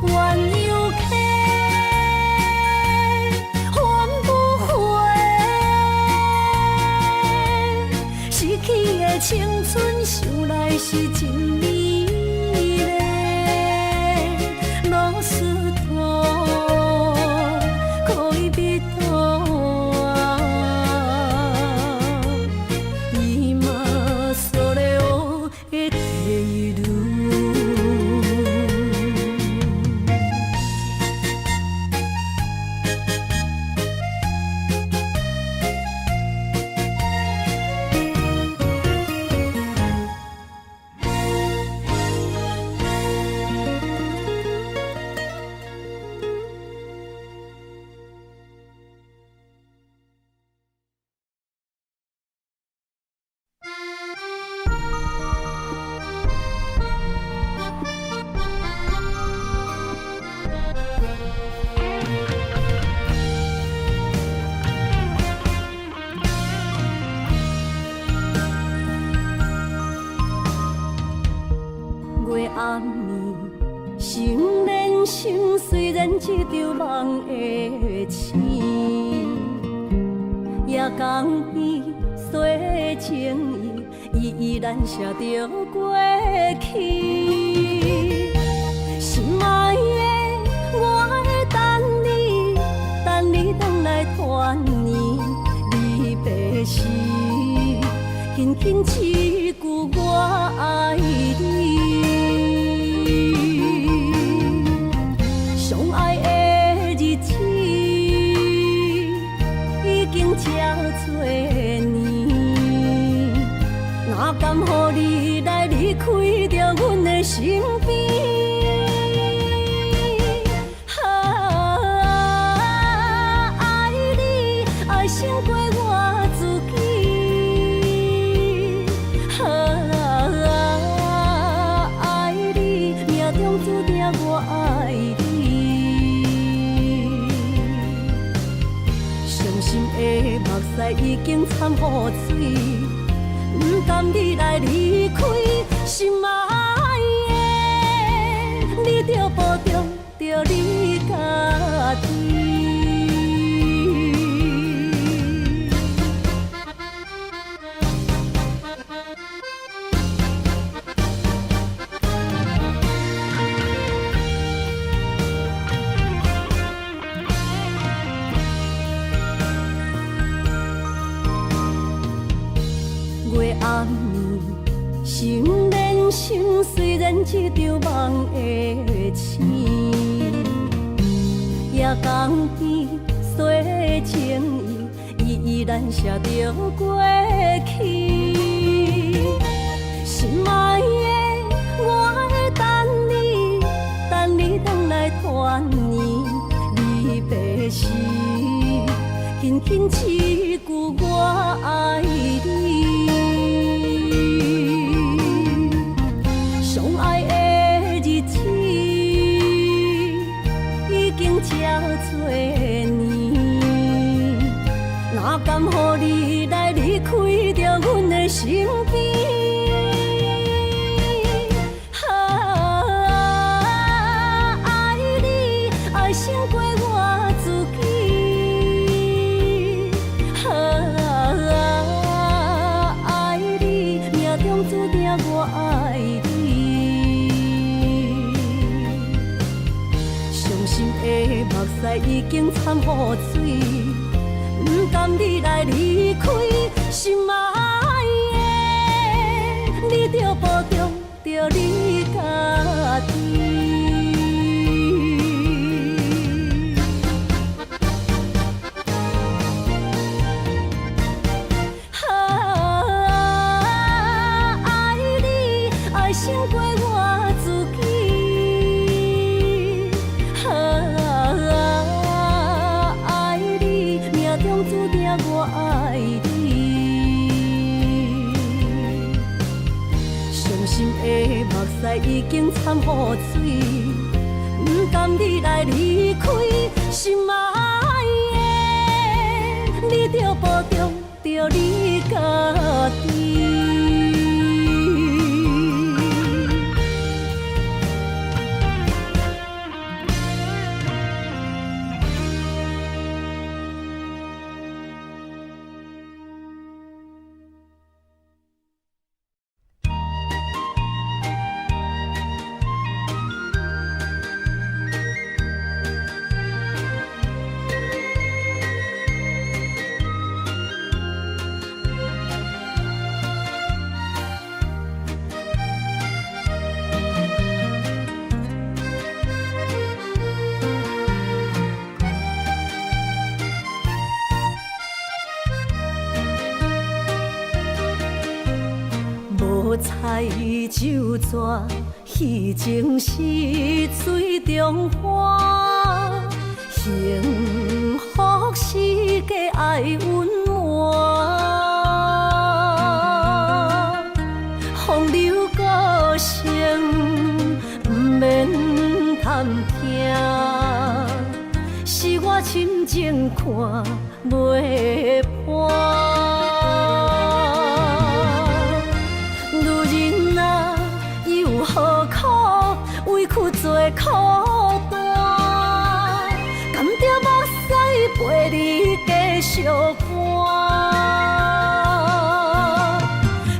鸳鸯溪，翻不回，逝去的青春，想来是真美丽。老师徒，可以彼途啊，伊嘛所了的退路。月暗暝，想连想，虽然一场梦的醒，夜光边洗情意，依然写着过去。心爱的，我会等你，等你回来团圆。离别时，轻轻一句我爱你。相爱的日子已经这多年，哪甘予你来离开着阮的身边？爱你，爱胜过我使已经惨雨水，不甘你来离开，心爱的，你着保重着你家己。月暗暝，心连心，虽然一场梦的醒。夜光边洗情意，依然写着过去。心爱的，我会等你回来团圆。离别时，轻轻一句我爱你。相爱的日子已经这多年，哪甘乎你来离开着阮的身边？爱你爱胜过我自己，爱你命中注定我爱你。伤心的目屎已经惨雨水，不甘你来离开，心爱的，你着保重着你家己。爱你爱胜过我自己，爱你命中注定我爱你。伤心的目屎已经惨雨水，不甘你来离开，心爱的，你着保重着你家己。无彩酒蛇，戏情是水中花。幸福是假爱温暖，风流歌声不免贪听，是我深情看袂破。何苦委屈做苦担？甘着目屎陪你继续伴。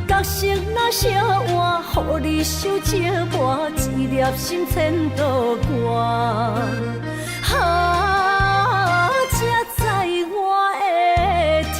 角色若写换，予你受折磨，一粒心千度寒。才知我的痛。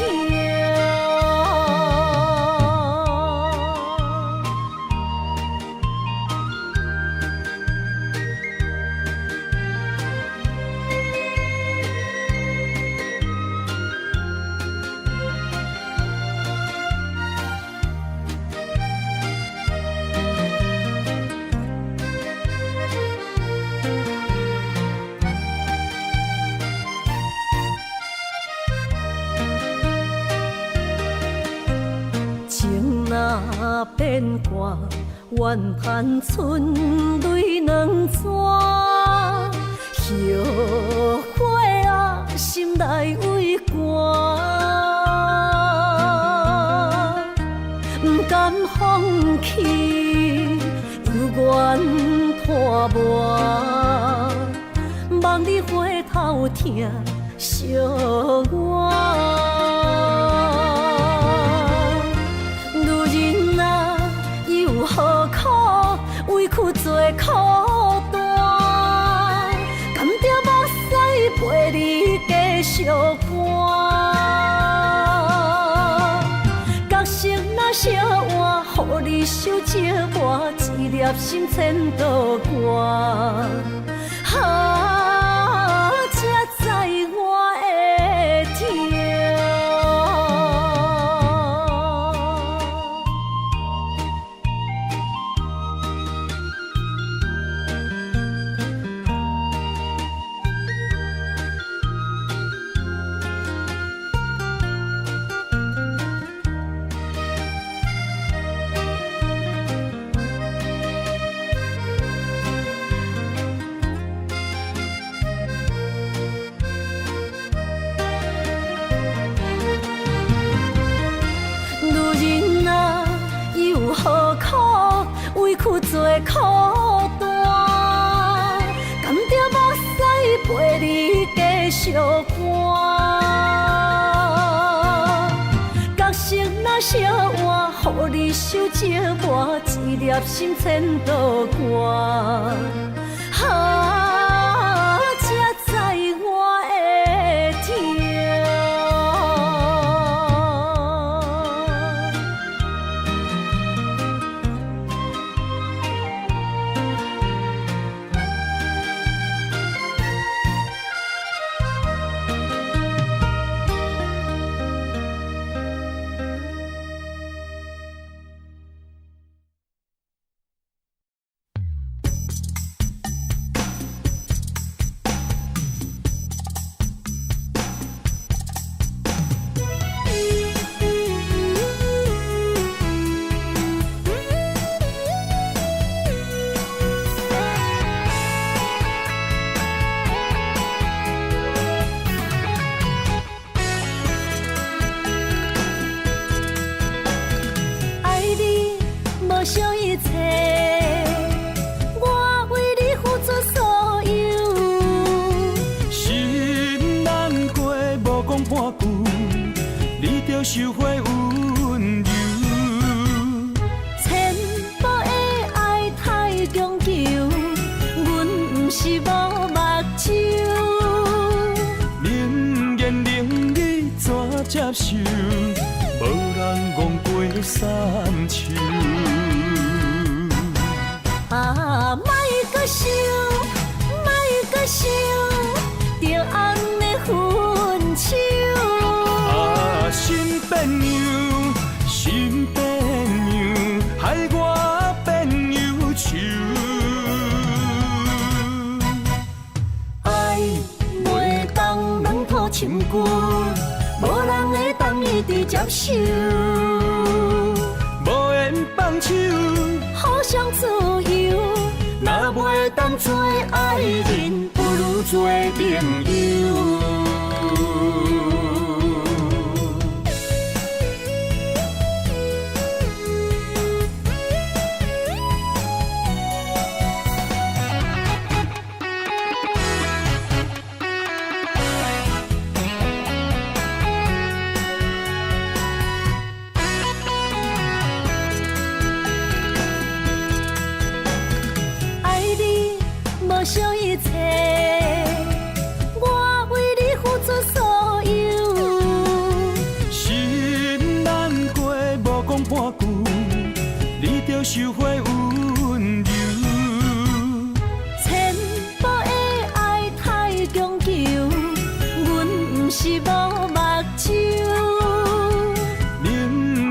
若变卦，怨叹春泪两逝。后悔啊，心内为寒。去，有缘拖磨，望你回头听惜我。女人啊，有何苦，委屈做苦担，甘着目屎陪你继续寒。角色若烧换，予你受折磨，一粒心千道寒。才知我的痛。委屈做苦担，甘着目屎陪你继续寒。角色若烧换，予你受折磨，一粒心千道寒。才知我的痛。收回温柔，千步的爱太强求，阮不是无目睭。冷言冷语怎接受？无人戆过三秋。莫搁想，莫搁想，着红的分手。心变样，心变样，害我变忧愁。爱袂当软土深根，无人会当一直接受。无缘放手，互相自由。若袂当做爱人，不如做朋友。无想一切，我为你付出所有。心难过，无讲半句，你着收回温柔。千步的爱太强求，阮不是无目睭。冷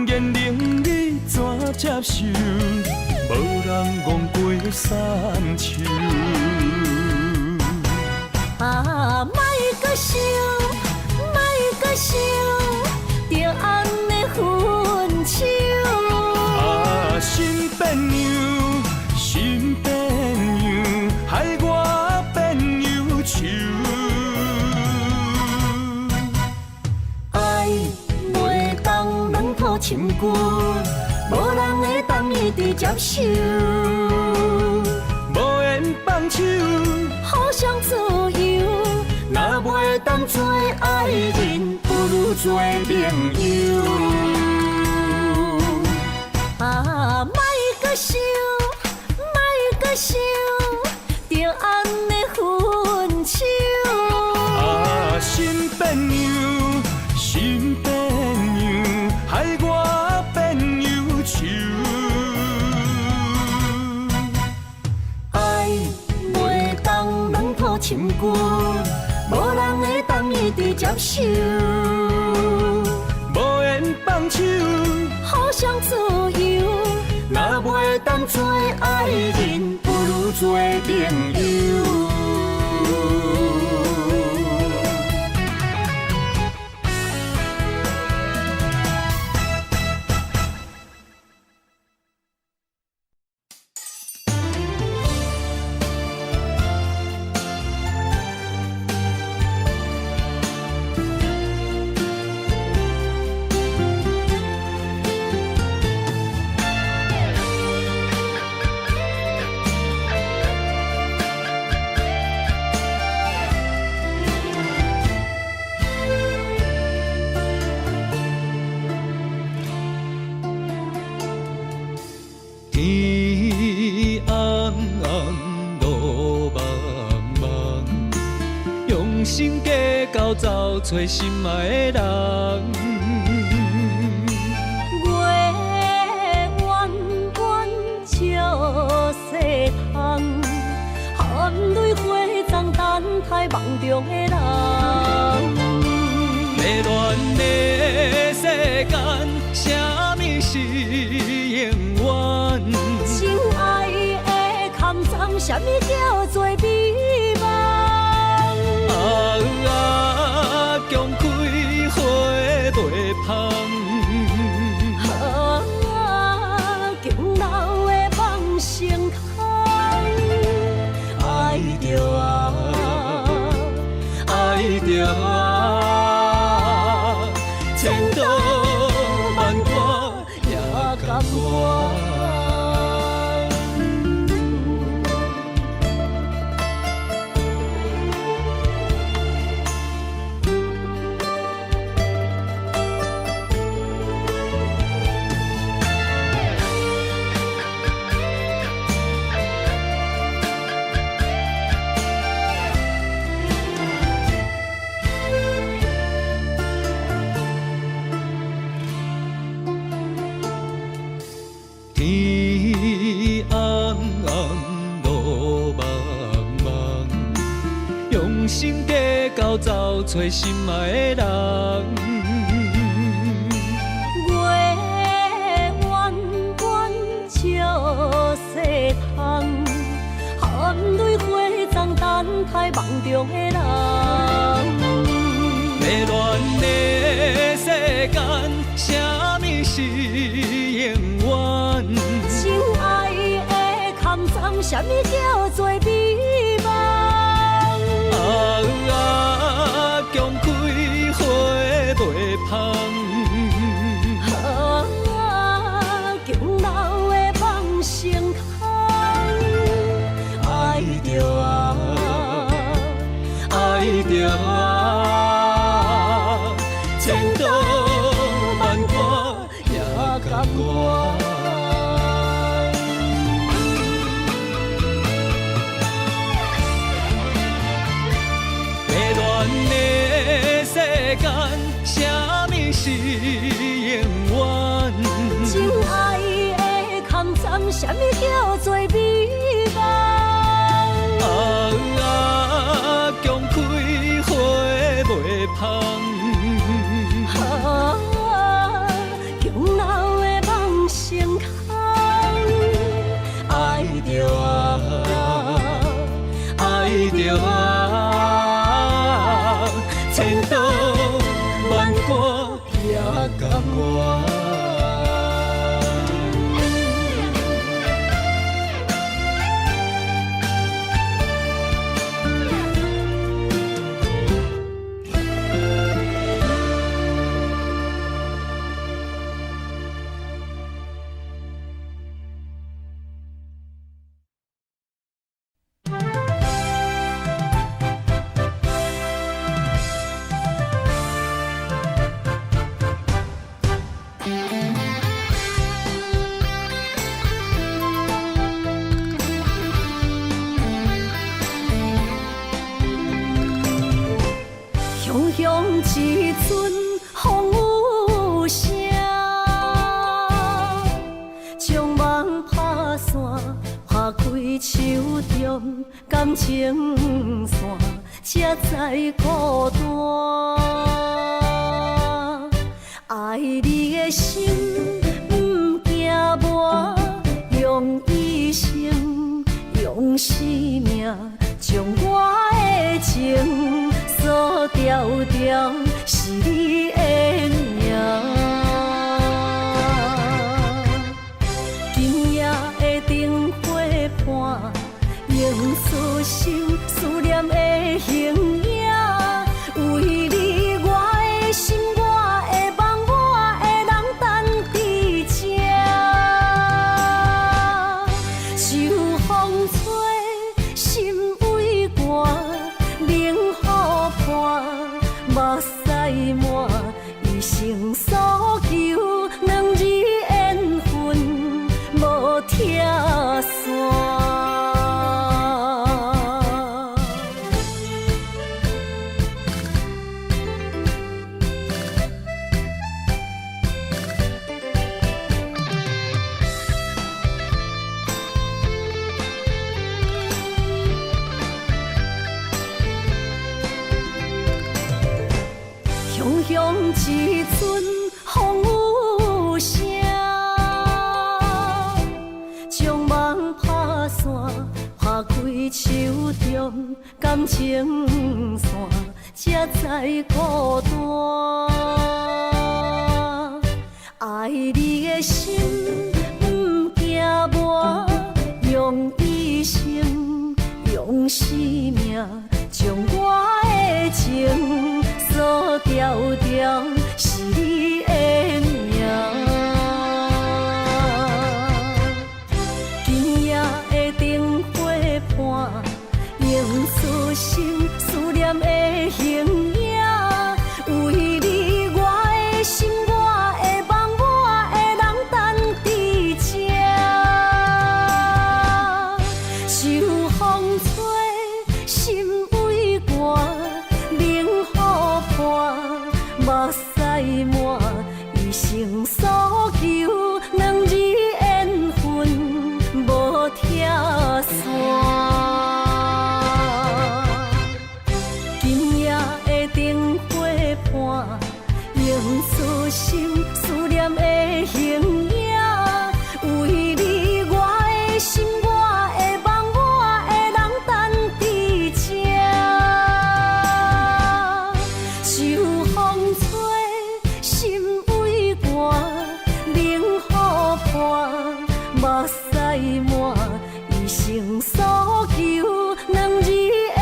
言冷语怎接受？无人戆过三秋。莫搁想，莫搁想，着红的分手。心变样，心变样，害我变忧愁。爱袂当软土深根，无人会当伊伫接受，无缘放手，互相自由。若袂当做爱人，不如做朋友。啊，莫搁想，莫搁想，着安尼分手。啊，新朋友，新朋友，害我变忧愁。爱袂当软土深根，无人会当伊伫接受。无缘放手，互相自由。若袂当做爱人，不如做朋友。天暗暗，路茫茫，用心计较走找心爱的人。月弯弯照西窗，含泪花丛等待梦中的人。迷乱的世间，啥物是永远？情爱的空藏，啥物叫做美梦？强开花袂芳。敬老的梦成空，爱着爱着千刀万剐也甘愿。天暗暗，路茫茫，用心计较走找心爱的人。月弯弯照西窗，含泪花丛等待梦中的人。迷乱的世间，啥物是永远？情爱的空藏，啥物叫做美梦？强开花袂芳。敬老的梦成空，爱着爱着千刀万剐也甘愿。迷乱的世间，啥物是永远？情爱的空藏，啥物叫做美梦？强开花袂芳。敬老的梦成空，爱着爱着千刀万剐也甘愿。雄雄一阵风有声，将梦拍散，拍开手中感情线，才知孤单。爱你的心不惊磨，用一生用生命，将我的情锁条条，是你的名。今夜的灯火伴，映出心思念的形影。为你我的心，我的梦，我的人等伫这。秋风吹，心为寒，冷雨伴，目屎满，一生所求，两日缘分无拆散。雄雄一阵风有声，将梦拍散，拍开手中感情线，才知孤单。爱你的心不惊磨，用一生用生命，将我的情锁条条，是你的名。今夜的灯火伴，映出心思念的形影。为你我的心，我的梦，我的人等伫这。秋风吹，心为寒，冷雨伴，目屎满，一生所求，两日缘分无拆散。今夜的灯火伴，映出心思念的形影。为你我的心，我的梦，我的人等伫这。秋风吹，心为寒，冷雨伴，目屎满，一生所求，两日缘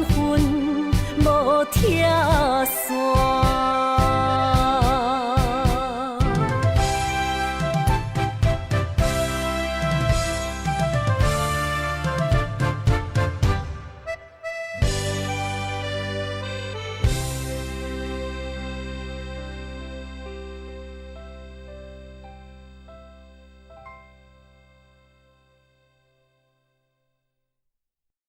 分无拆散。